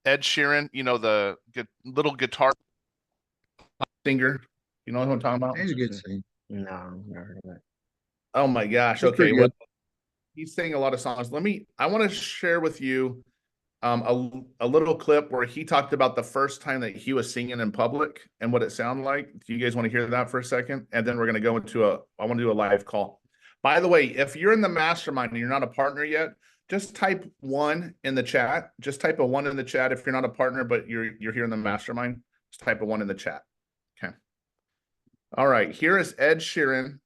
Ed Sheeran, you know, the little guitar singer. You know what I'm talking about? He's a good singer. No, never heard of that. Oh my gosh. He's pretty Okay. Well, good. he's singing a lot of songs. I want to share with you a little clip where he talked about the first time that he was singing in public and what it sounded like. Do you guys want to hear that for a second? And then we're going to go into I want to do a live call. By the way, if you're in the mastermind and you're not a partner yet, just type 1 in the chat. Just type a 1 in the chat if you're not a partner, but you're here in the mastermind. Just type a 1 in the chat. Okay. All right. Here is Ed Sheeran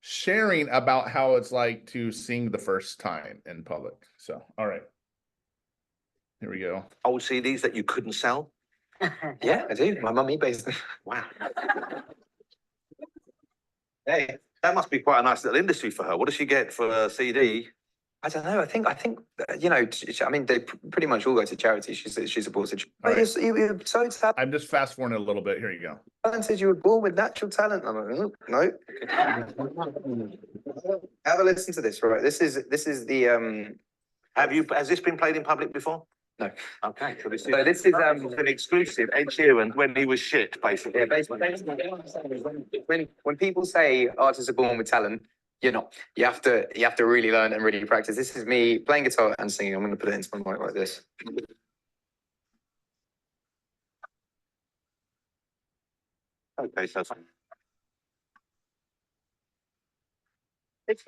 sharing about how it's like to sing the first time in public. So, all right. Here we go. Old CDs that you couldn't sell? Yeah, I do. My mum eBay's them. Wow. Hey, that must be quite a nice little industry for her. What does she get for a CD? I don't know. I think you know. I mean, they pretty much all go to charity. She supports it. Right. You're so talented. I'm just fast forwarding a little bit. Here you go. You were born with natural talent. I'm like, no. Have a listen to this. Right. This is the. Has this been played in public before? No. Okay. So this is an exclusive Ed Sheeran when he was shit, basically. Yeah, basically. When people say artists are born with talent, you're not. You have to really learn and really practice. This is me playing guitar and singing. I'm going to put it into my mic like this. Okay, so it's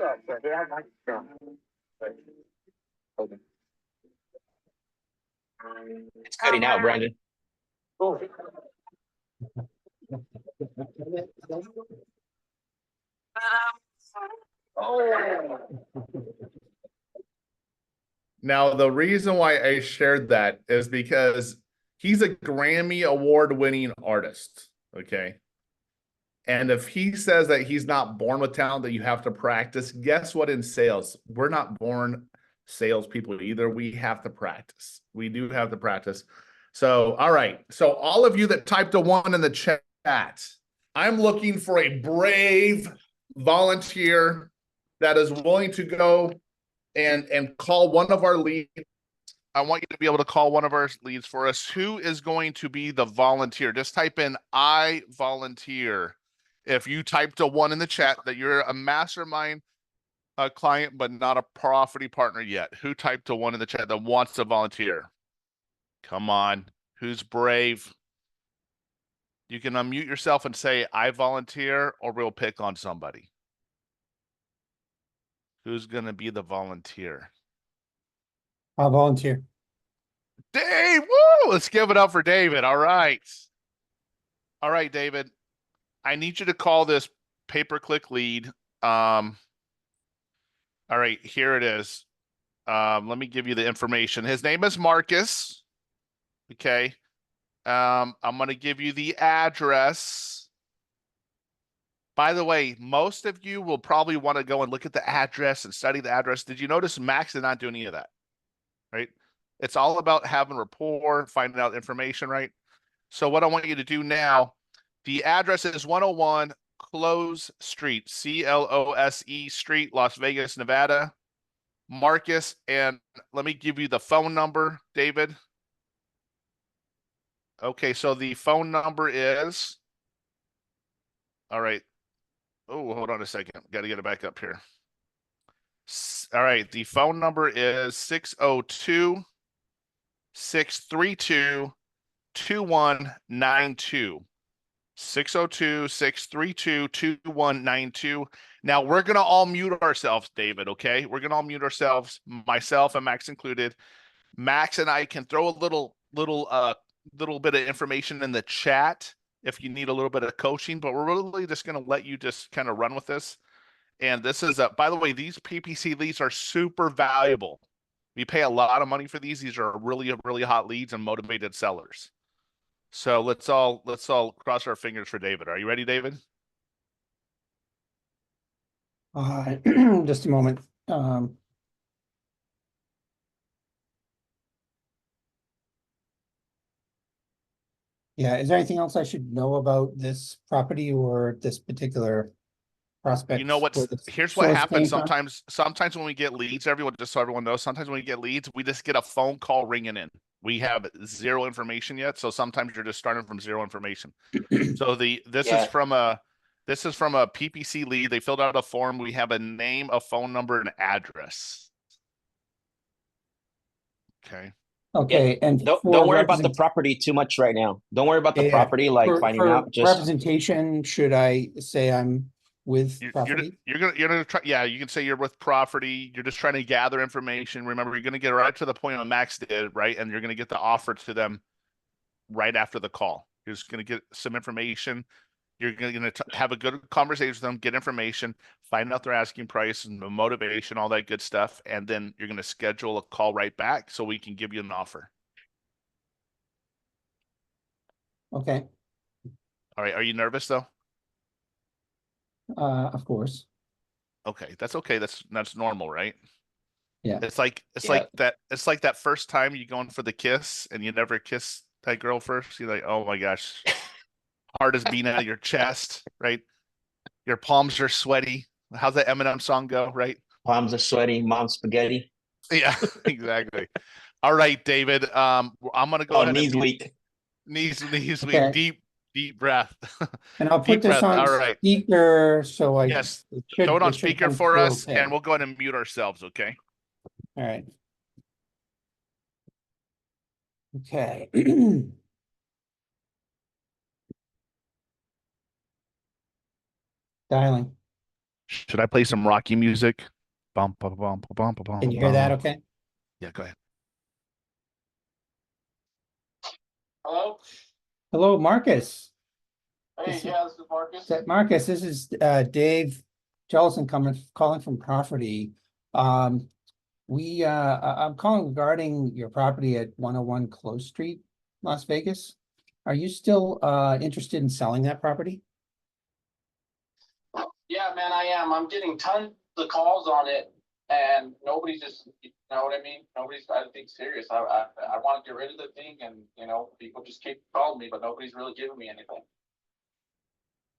It's cutting out, Brandon. Oh. Now, the reason why I shared that is because he's a Grammy award-winning artist, okay? And if he says that he's not born with talent, that you have to practice, guess what? In sales, we're not born salespeople either. We have to practice. We do have to practice. So, all right. So all of you that typed a 1 in the chat, I'm looking for a brave volunteer that is willing to go and call one of our leads. I want you to be able to call one of our leads for us. Who is going to be the volunteer? Just type in I volunteer. If you typed a 1 in the chat that you're a mastermind client, but not a Proferty partner yet. Who typed a 1 in the chat that wants to volunteer? Come on. Who's brave? You can unmute yourself and say, I volunteer, or we'll pick on somebody. Who's going to be the volunteer? I'll volunteer. Dave, woo! Let's give it up for David. All right. All right, David. I need you to call this pay-per-click lead. All right, here it is. Let me give you the information. His name is Marcus. Okay. I'm going to give you the address. By the way, most of you will probably want to go and look at the address and study the address. Did you notice Max did not do any of that? Right? It's all about having rapport, finding out information, right? So what I want you to do now, the address is 101 Close Street, C-L-O-S-E Street, Las Vegas, Nevada. Marcus, and let me give you the phone number, David. Okay, so the phone number is, all right. Oh, hold on a second. Got to get it back up here. All right, the phone number is 602-632-2192. 602-632-2192. Now we're going to all mute ourselves, David, okay? We're going to all mute ourselves, myself and Max included. Max and I can throw a little bit of information in the chat if you need a little bit of coaching, but we're really just going to let you just kind of run with this. And this is by the way, these PPC leads are super valuable. We pay a lot of money for these. These are really, really hot leads and motivated sellers. So let's all cross our fingers for David. Are you ready, David? Just a moment. Yeah, is there anything else I should know about this property or this particular prospects. You know where what's the here's what source happens came from? sometimes when we get leads, everyone, just so everyone knows, sometimes when we get leads, we just get a phone call ringing in. We have zero information yet, so sometimes you're just starting from zero information. So this is Yeah. from a PPC lead. They filled out a form. We have a name, a phone number, and address. Okay. Okay, and Don't for worry about the represent- property too much right now. Don't worry about the Yeah, property, like for, finding for out. Just representation, should I say I'm with Proferty? You're gonna try. Yeah, you can say you're with Proferty. You're just trying to gather information. Remember, you're gonna get right to the point on Max did, right, and you're gonna get the offer to them right after the call. You're just gonna get some information. You're gonna have a good conversation with them, get information, find out their asking price and the motivation, all that good stuff, and then you're gonna schedule a call right back so we can give you an offer. Okay, All right. Are you nervous though? of course. Okay, that's okay. That's normal, right? Yeah. It's like that first time you going for the kiss and you never kiss that girl first. You're like, oh my gosh, heart is beating out of your chest, right? Your palms are sweaty. How's that Eminem song go, right? palms are sweaty, mom's spaghetti. Yeah, exactly. All right, David. I'm gonna go Oh, ahead and knees weak. knees weak. Okay. Deep breath. And I'll put Deep this breath. on All right. speaker, so Yes. it Throw it on should speaker come for through us, okay. and we'll go ahead and mute ourselves. Okay. All right. Okay. Dialing. Should I play some Rocky music? Bum, bum, bum, bum, bum, bum, Can you hear that bum. okay? Yeah, go ahead. Hello? Hello, Marcus. Hey, This is- yeah, this is Marcus. Marcus, this is Dave Jellison calling from Proferty. I'm calling regarding your property at 101 Close Street, Las Vegas. Are you still interested in selling that property? Yeah, man, I am. I'm getting tons of calls on it and nobody's just, you know what I mean? Nobody's got anything serious. I want to get rid of the thing and, you know, people just keep calling me, but nobody's really giving me anything.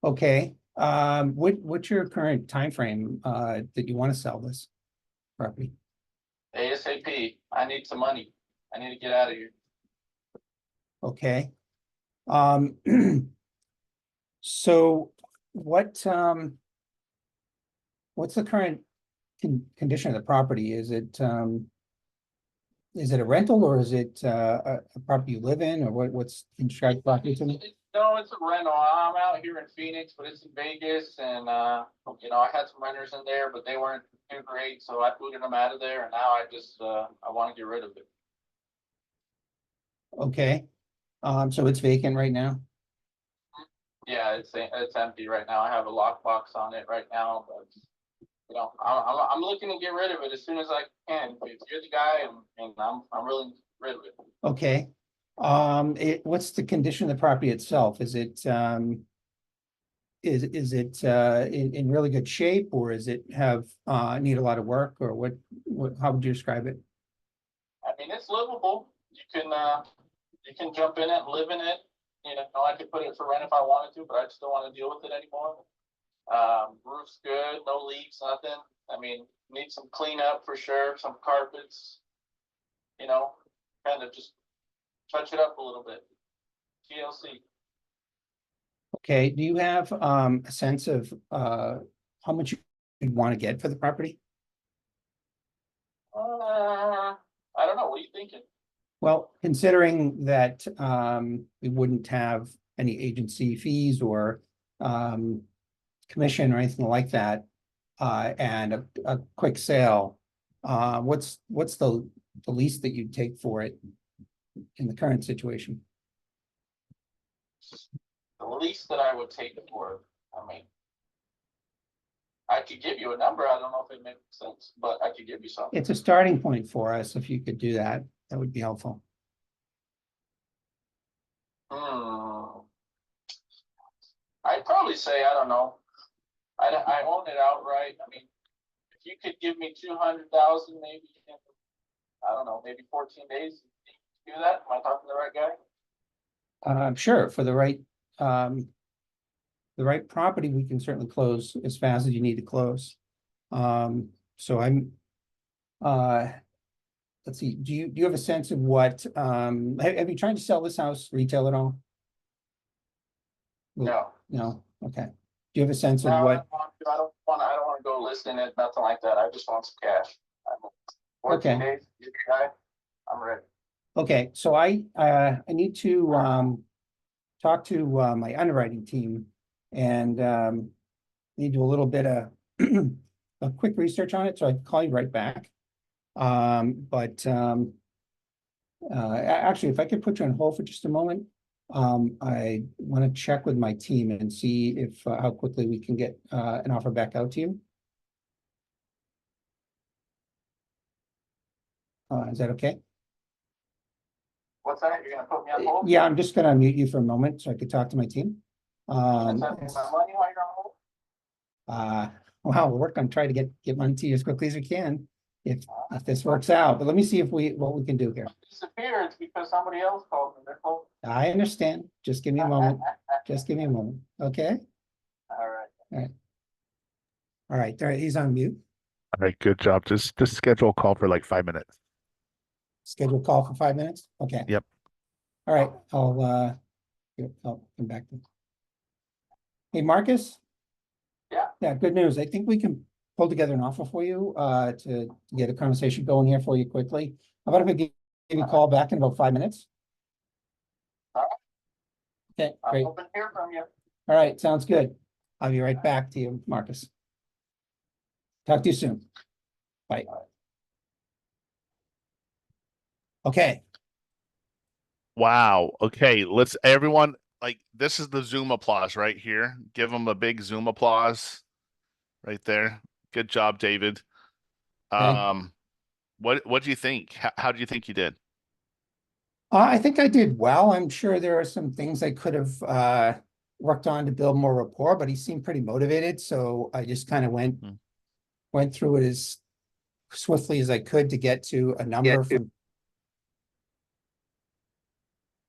Okay, what's your current time frame that you want to sell this property? ASAP. I need some money. I need to get out of here. Okay. So what's the current condition of the property? Is it a rental or is it a property you live in, or what's can you describe the property to me? No, it's a rental. I'm out here in Phoenix, but it's in Vegas, and you know, I had some renters in there, but they weren't too great, so I booted them out of there, and now I just I want to get rid of it. Okay, so it's vacant right now. Yeah, it's empty right now. I have a lockbox on it right now, but you know, I'm looking to get rid of it as soon as I can. If you're the guy, and I'm willing to get rid of it. Okay, what's the condition of the property itself? Is it is it in really good shape, or is it have need a lot of work, or what how would you describe it? I mean, it's livable. You can jump in it and live in it. You know, I could put it for rent if I wanted to, but I just don't want to deal with it anymore. Roof's good, no leaks, nothing. I mean, need some cleanup for sure, some carpets, you know, kind of just touch it up a little bit. TLC. Okay, do you have a sense of how much you'd want to get for the property? I don't know. What are you thinking? Well, considering that we wouldn't have any agency fees or commission or anything like that, and a quick sale, what's the least that you'd take for it in the current situation? The least that I would take it for, I mean, I could give you a number. I don't know if it makes sense, but I could give you something. It's a starting point for us. If you could do that, that would be helpful. I'd probably say, I don't know. I own it outright. I mean, if you could give me 200,000, maybe, I don't know, maybe 14 days to do that. Am I talking to the right guy? Sure, for the right the right property, we can certainly close as fast as you need to close. So I'm, let's see, do you have a sense of what, have you tried to sell this house retail at all? No. No, okay. Do you have a sense of No, what? I don't want to go listing it, nothing like that. I just want some cash. I'm 14 Okay. days, guy. I'm ready. Okay, so I need to talk to my underwriting team and need to do a little bit of a quick research on it, so I can call you right back. Actually, if I could put you on hold for just a moment, I want to check with my team and see if how quickly we can get an offer back out to you. Is that okay? What's that? You're gonna put me on hold? Yeah, I'm just gonna mute you for a moment so I could talk to my team. Send me my money while you're on hold? Well, we're working on trying to get money to you as quickly as we can if this works out. But let me see if what we can do here. Disappear, it's because somebody else called me. They're called. I understand. Just give me a moment. Just give me a moment. Okay. All right. All right. All right. There, he's on mute. All right, good job. Just schedule a call for like 5 minutes. Schedule a call for 5 minutes. Okay. Yep. All right. I'll come back to. Hey, Marcus. Yeah. Yeah. Good news. I think we can pull together an offer for you to get a conversation going here for you quickly. How about if I give you a call back in about 5 minutes? All right. Okay. I'm Great. hoping to hear from you. All right. Sounds good. I'll be right back to you, Marcus. Talk to you soon. Bye. Okay. Wow. Okay, let's everyone like this is the Zoom applause right here. Give them a big Zoom applause right there. Good job, David. Okay. What do you think? How do you think you did? I think I did well. I'm sure there are some things I could have worked on to build more rapport, but he seemed pretty motivated. So I just kind of went through it as swiftly as I could to get to a number from.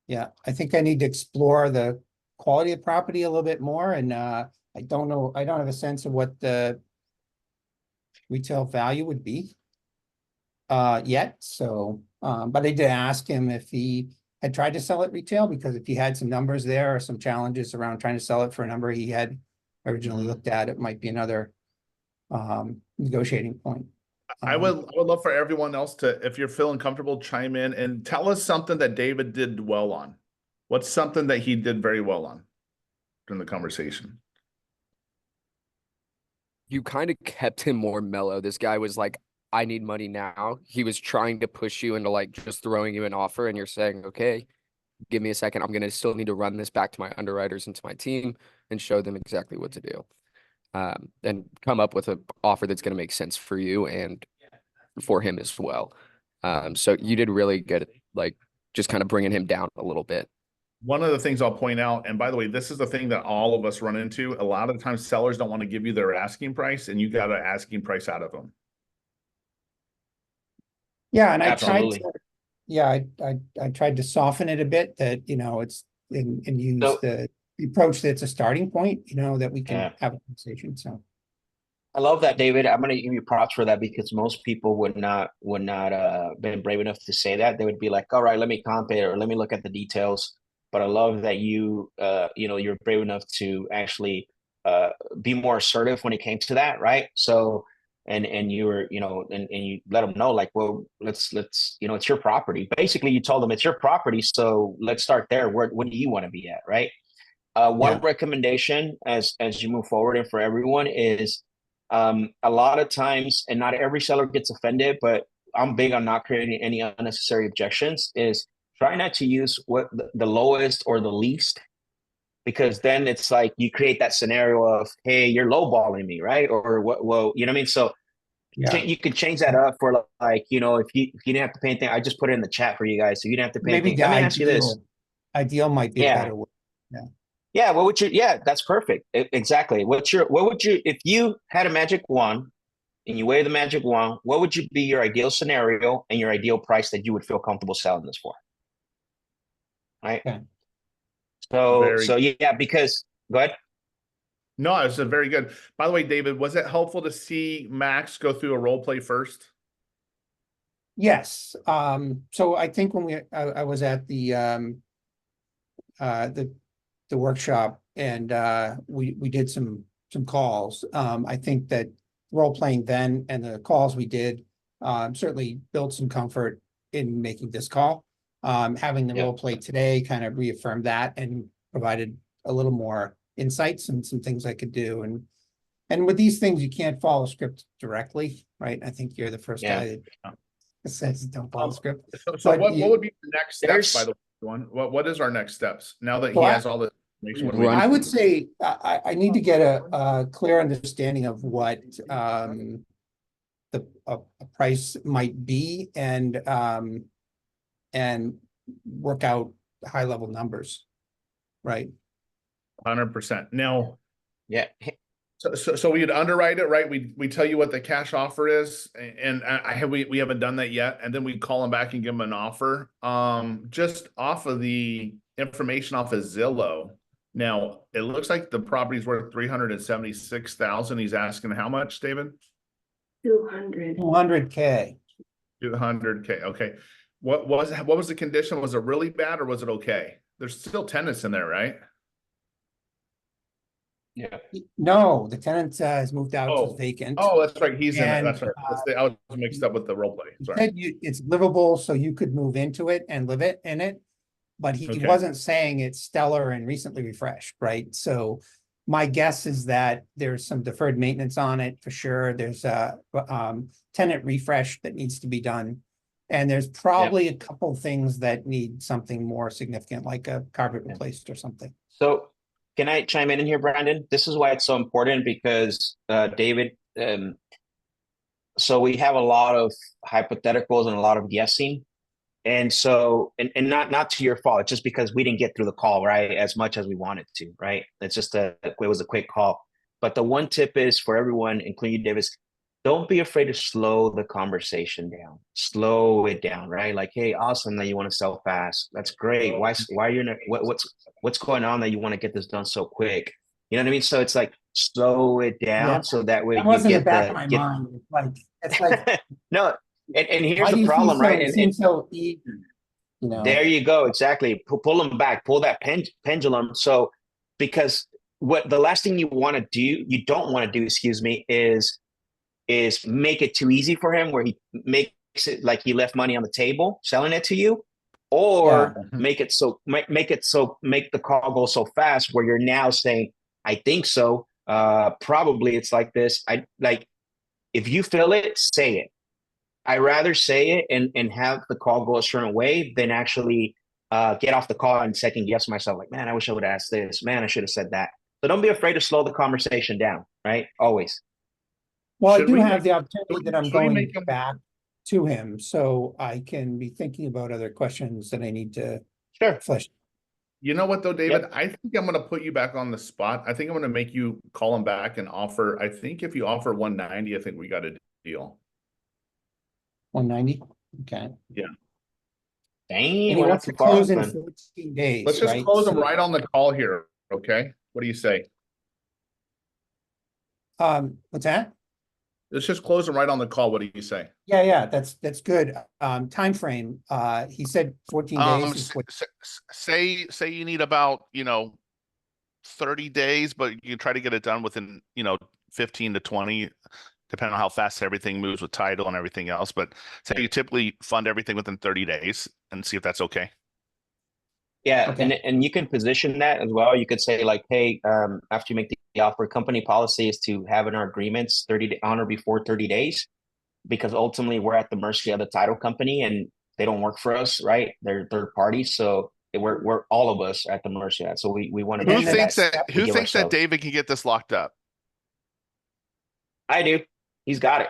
Yeah, I think I need to explore the quality of property a little bit more. And I don't know, I don't have a sense of what the retail value would be yet. So, but I did ask him if he had tried to sell it retail, because if he had some numbers there or some challenges around trying to sell it for a number he had originally looked at, it might be another negotiating point. I would love for everyone else to, if you're feeling comfortable, chime in and tell us something that David did well on. What's something that he did very well on during the conversation? You kind of kept him more mellow. This guy was like, I need money now. He was trying to push you into like just throwing you an offer, and you're saying, okay, give me a second. I'm going to still need to run this back to my underwriters and to my team and show them exactly what to do. And come up with an offer that's going to make sense for you and for him as well. So you did really good at like just kind of bringing him down a little bit. One of the things I'll point out, and by the way, this is the thing that all of us run into. A lot of the times sellers don't want to give you their asking price, and you got an asking price out of them. Yeah, and Absolutely. I tried to soften it a bit, that, you know, it's and use So- the approach that's a starting point, you know, that we can Yeah. have a conversation. So I love that, David. I'm gonna give you props for that, because most people would not been brave enough to say that. They would be like, all right, let me comp it, or let me look at the details. But I love that you're brave enough to actually be more assertive when it came to that, right? So and you were, and you let them know, like, well, let's it's your property. Basically, you told them it's your property, so let's start there. What do you want to be at, right? One recommendation as you move forward, and for everyone, is a lot of times, and not every seller gets offended, but I'm big on not creating any unnecessary objections, is try not to use what the lowest or the least, because then it's like you create that scenario of, hey, you're lowballing me, right? Or what? Well, you know what I mean? So you could change that up for like, if you didn't have to pay anything, I just put it in the chat for you guys, so you didn't have to pay maybe anything. the Let me ask you this. ideal might be a Yeah. better word. Yeah, what would you? Yeah, that's perfect. Exactly. What would you, if you had a magic wand and you wave the magic wand, what would be your ideal scenario and your ideal price that you would feel comfortable selling this for? Right. Okay. So yeah, because go ahead. No, it was a very good. By the way, David, was it helpful to see Max go through a role play first? Yes, so I think when I was at the workshop and we did some calls. I think that role playing then and the calls we did certainly built some comfort in making this call. Having the role play today kind of reaffirmed that and provided a little more insights and some things I could do. And with these things, you can't follow script directly, right? I think you're the first guy that says don't follow script. So what would be the next steps, by the way, one? What is our next steps now that he has all the information? What do we I do? would say I need to get a clear understanding of what the price might be and work out high level numbers, right? 100%. Now, Yeah. so we'd underwrite it, right? We tell you what the cash offer is, and we haven't done that yet, and then we call them back and give them an offer. Just off of the information off of Zillow. Now it looks like the property's worth 376,000. He's asking how much, David? 200K. 200K. Okay. What was the condition? Was it really bad or was it okay? There's still tenants in there, right? Yeah. No, the tenant has moved out, it's vacant. Oh, that's right. He's in it. And, That's right. I was mixed up with the role play. He Sorry. said it's livable, so you could move into it and live in it. But he Okay. wasn't saying it's stellar and recently refreshed, right? So my guess is that there's some deferred maintenance on it for sure. There's a tenant refresh that needs to be done. And there's probably a couple things that need something more significant, like a carpet replaced or something. So can I chime in here, Brandon? This is why it's so important because David, so we have a lot of hypotheticals and a lot of guessing. And so, and not to your fault, it's just because we didn't get through the call, right? As much as we wanted to, right? It's just it was a quick call. But the one tip is for everyone, including Davis, don't be afraid to slow the conversation down. Slow it down, right? Like, hey, awesome that you want to sell fast. That's great. Why are you what's going on that you want to get this done so quick? You know what I mean? So it's like slow it down so that way That you wasn't get in the back of my mind. It's like no. And here's the problem, right? It seems so easy, you know. There you go. Exactly. Pull them back. Pull that pendulum. So, because what the last thing you don't want to do, excuse me, is make it too easy for him, where he makes it like he left money on the table selling it to you, or make the call go so fast where you're now saying, I think so. Probably it's like this. I like if you feel it, say it. I rather say it and have the call go a certain way than actually get off the call and second guess myself. Like, man, I wish I would have asked this. Man, I should have said that. So don't be afraid to slow the conversation down, right? Always. Well, I do have the opportunity that I'm going back to him, so I can be thinking about other questions that I need to flesh. You know what though, David? I think I'm going to put you back on the spot. I think I'm going to make you call him back and offer. I think if you offer 190, I think we got a deal. 190. Okay. Yeah. Dang, he wants to close in 14 days. Let's just close him right on the call here. Okay. What do you say? What's that? Let's just close him right on the call. What do you say? Yeah, that's good. Time frame. He said 14 days. Say you need about 30 days, but you try to get it done within 15 to 20. Depending on how fast everything moves with title and everything else. But say you typically fund everything within 30 days and see if that's okay. Yeah. Okay. And you can position that as well. You could say like, hey, after you make the offer, company policy is to have in our agreements 30 on or before 30 days, because ultimately we're at the mercy of the title company and they don't work for us, right? They're third parties. So we're all of us at the mercy of that. So we want to. Who thinks that David can get this locked up? I do. He's got it.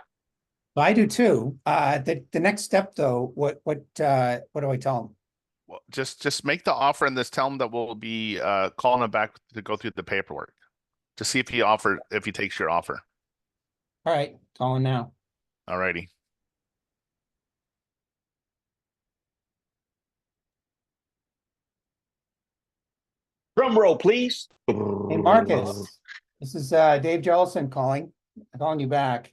Well, I do too. The next step though, what do I tell him? Well, just make the offer and just tell him that we'll be calling him back to go through the paperwork to see if he takes your offer. All right, call him now. All righty. Drum roll, please. Hey, Marcus. This is Dave Jellison calling you back.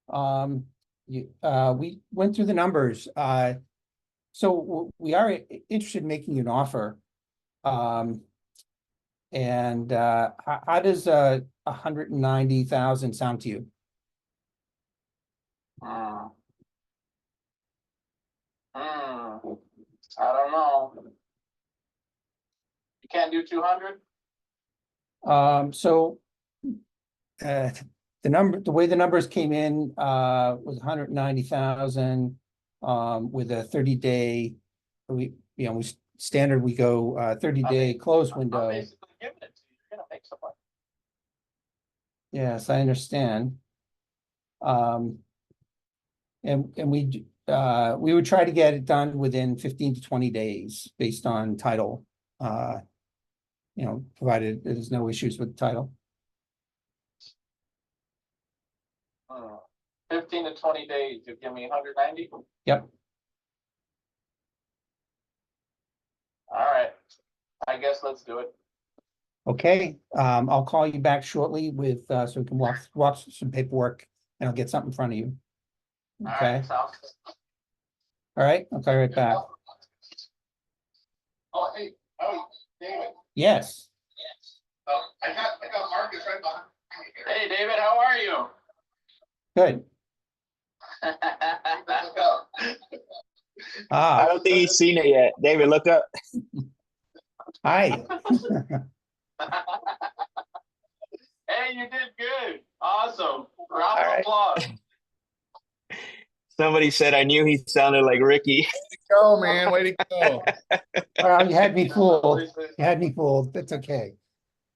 We went through the numbers. So we are interested in making you an offer. And how does 190,000 sound to you? I don't know. You can't do 200? So the way the numbers came in was 190,000 with a 30-day. We standard we go 30-day close I'm window. basically giving it to you. You're gonna make some money. Yes, I understand. And we would try to get it done within 15 to 20 days based on title. Provided there's no issues with the title. 15 to 20 days, you give me 190? Yep. All right, I guess let's do it. Okay, I'll call you back shortly with so we can walk through some paperwork and I'll get something in front of you. All Okay. right, sounds good. All right, I'll call you right back. Oh, hey, David. Yes. I got Marcus right behind me. Hey, David, how are you? Good. Let's go. I don't think he's seen it yet. David, look up. Hi. Hey, you did good. Awesome. Round of All right. applause. Somebody said I knew he sounded like Ricky. Go, man. Way to go. Well, you had me fooled. You had me fooled. That's okay.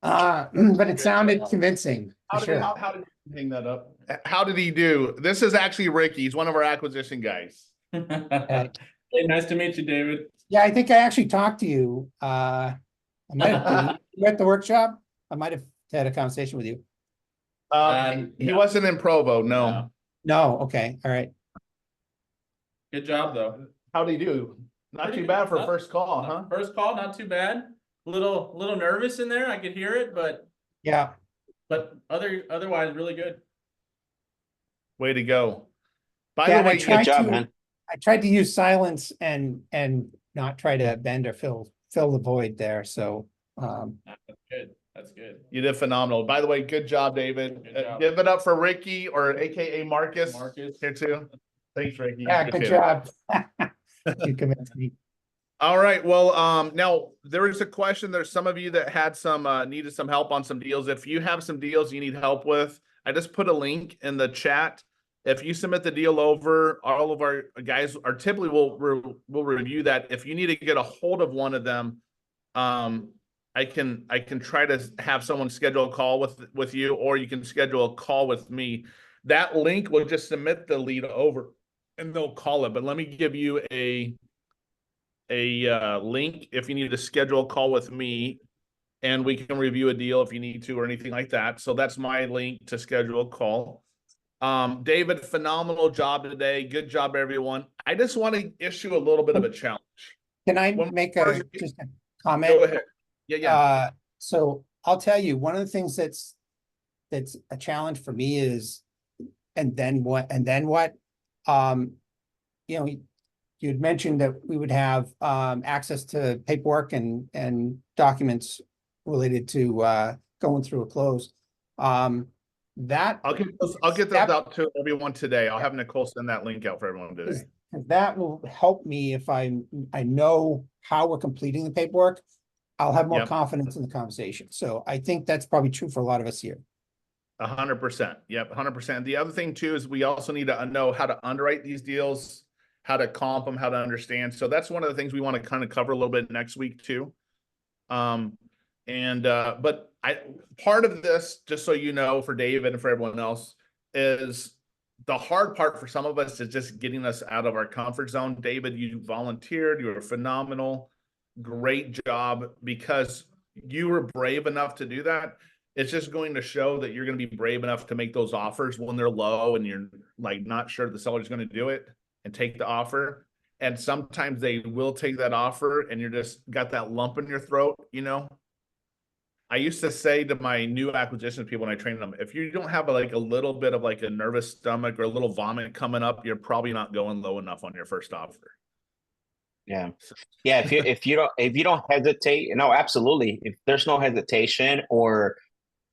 But it sounded convincing for sure. How did you hang that up? How did he do? This is actually Ricky. He's one of our acquisition guys. Hey, nice to meet you, David. yeah, I think I actually talked to you. I might have you at the workshop. I might have had a conversation with you. He No. wasn't in Provo. No. No, okay, all right. Good job, though. How'd he do? Not Pretty too good. bad for Not- first call, huh? First call, not too bad. Little nervous in there. I could hear it, but Yeah, otherwise really good. Way to go. By Yeah, the and I way, tried Good job, to- man. I tried to use silence and not try to bend or fill the void there. So That's good. That's good. you did phenomenal. By the way, good job, David. Good job. Give it up for Ricky, or AKA Marcus. Marcus. Here too. Thanks, Ricky. yeah, You good too. job. You convinced me. All right. Well, now there is a question. There's some of you that had some needed some help on some deals. If you have some deals you need help with, I just put a link in the chat. If you submit the deal over, all of our guys are typically will review that. If you need to get a hold of one of them, I can try to have someone schedule a call with you, or you can schedule a call with me. That link will just submit the lead over and they'll call it. But let me give you a link if you need to schedule a call with me, and we can review a deal if you need to or anything like that. So that's my link to schedule a call. David, phenomenal job today. Good job, everyone. I just want to issue a little bit of a challenge. Can I One make more- just a comment? Go ahead. Yeah. So I'll tell you, one of the things that's a challenge for me is, and then what? You'd mentioned that we would have access to paperwork and documents related to going through a close. That I'll get those out to everyone today. I'll have Nicole send that link out for everyone today. that will help me if I know how we're completing the paperwork. I'll have more Yep. confidence in the conversation. So I think that's probably true for a lot of us here. 100%. Yep, 100%. The other thing too is we also need to know how to underwrite these deals, how to comp them, how to understand. So that's one of the things we want to kind of cover a little bit next week too. But part of this, just so you know, for David and for everyone else, is the hard part for some of us is just getting us out of our comfort zone. David, you volunteered, you were phenomenal. Great job, because you were brave enough to do that. It's just going to show that you're going to be brave enough to make those offers when they're low and you're like not sure the seller's going to do it and take the offer. And sometimes they will take that offer and you're just got that lump in your throat, you know. I used to say to my new acquisition people when I train them, if you don't have like a little bit of like a nervous stomach or a little vomit coming up, you're probably not going low enough on your first offer. Yeah. Yeah. If you don't hesitate, no, absolutely. If there's no hesitation or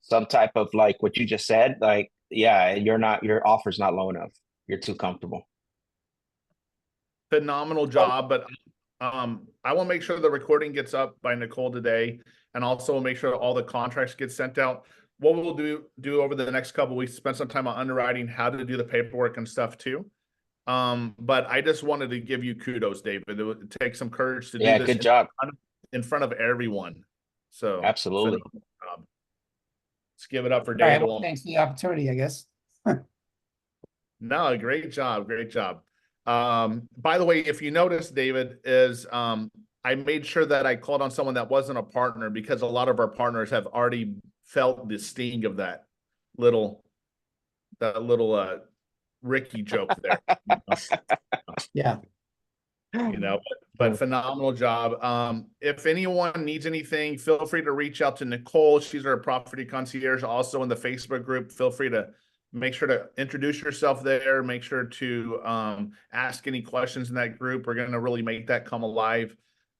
some type of like what you just said, like, yeah, your offer's not low enough. You're too comfortable. Phenomenal job, but I will make sure the recording gets up by Nicole today, and also make sure all the contracts get sent out. What we'll do over the next couple of weeks, spend some time on underwriting, how to do the paperwork and stuff too. But I just wanted to give you kudos, David. It would take some courage to do this good job. in front of everyone. So Absolutely. Let's give it up for All right, David. well, thanks for the opportunity, I guess. No, great job, great job. By the way, if you notice, David, is I made sure that I called on someone that wasn't a partner, because a lot of our partners have already felt the sting of that little Ricky joke there. Yeah. But phenomenal job. If anyone needs anything, feel free to reach out to Nicole. She's our property concierge, also in the Facebook group. Feel free to make sure to introduce yourself there. Make sure to ask any questions in that group. We're going to really make that come alive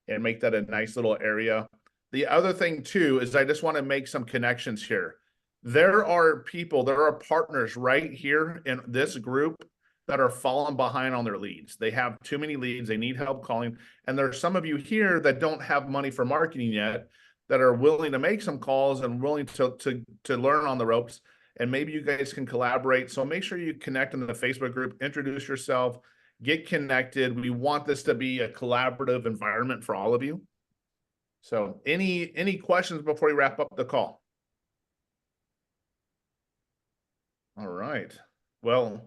and make that a nice little area. The other thing too is I just want to make some connections here. There are partners right here in this group that are falling behind on their leads. They have too many leads. They need help calling. And there are some of you here that don't have money for marketing yet, that are willing to make some calls and willing to learn on the ropes. And maybe you guys can collaborate. So make sure you connect in the Facebook group, introduce yourself, get connected. We want this to be a collaborative environment for all of you. So any questions before we wrap up the call? All right. Well,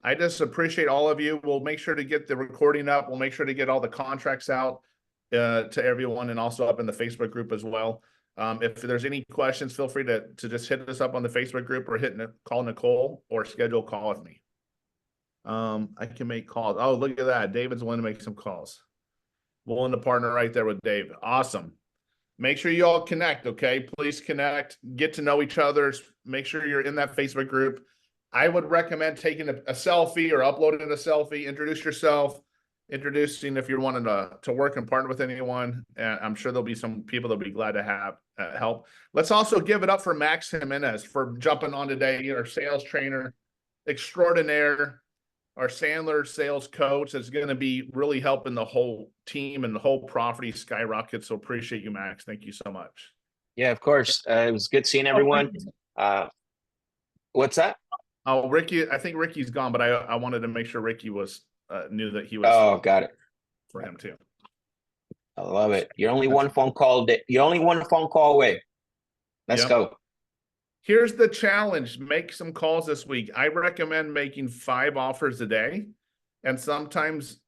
I just appreciate all of you. We'll make sure to get the recording up. We'll make sure to get all the contracts out to everyone, and also up in the Facebook group as well. If there's any questions, feel free to just hit us up on the Facebook group, or call Nicole, or schedule a call with me. I can make calls. Oh, look at that. David's willing to make some calls. Willing to partner right there with Dave. Awesome. Make sure you all connect, okay? Please connect, get to know each other. Make sure you're in that Facebook group. I would recommend taking a selfie or uploading a selfie. Introduce yourself, introducing if you're wanting to work and partner with anyone. And I'm sure there'll be some people that'll be glad to have help. Let's also give it up for Max Jimenez for jumping on today, our sales trainer extraordinaire, our Sandler sales coach. That's going to be really helping the whole team and the whole property skyrocket. So appreciate you, Max. Thank you so much. Yeah, of course. It was good seeing everyone. What's that? Oh, Ricky, I think Ricky's gone, but I wanted to make sure Ricky was knew that he was. Oh, got it. For him too. I love it. You're only one phone call. You're only one phone call away. Let's go. Here's the challenge. Make some calls this week. I recommend making 5 offers a day. And sometimes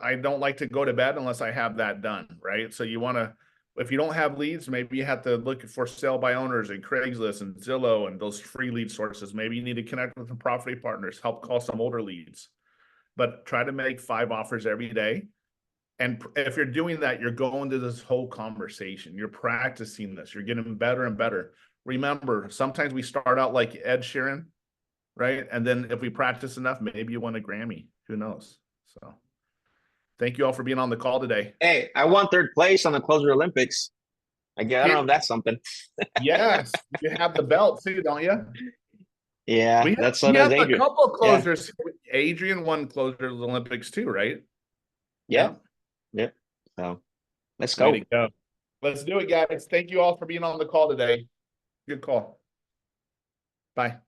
I don't like to go to bed unless I have that done, right? So you want to, if you don't have leads, maybe you have to look for sale by owners and Craigslist and Zillow and those free lead sources. Maybe you need to connect with some property partners, help call some older leads. But try to make 5 offers every day. And if you're doing that, you're going to this whole conversation. You're practicing this. You're getting better and better. Remember, sometimes we start out like Ed Sheeran, right? And then if we practice enough, maybe you win a Grammy. Who knows? So thank you all for being on the call today. Hey, I won 3rd place on the Closer Olympics. I don't know if that's something. Yes, you have the belt too, don't you? Yeah, that's what does Adrian. A couple of closers. Yeah. Adrian won Closers Olympics too, right? Yeah. So let's go. Let's do it, guys. Thank you all for being on the call today. Good call. Bye.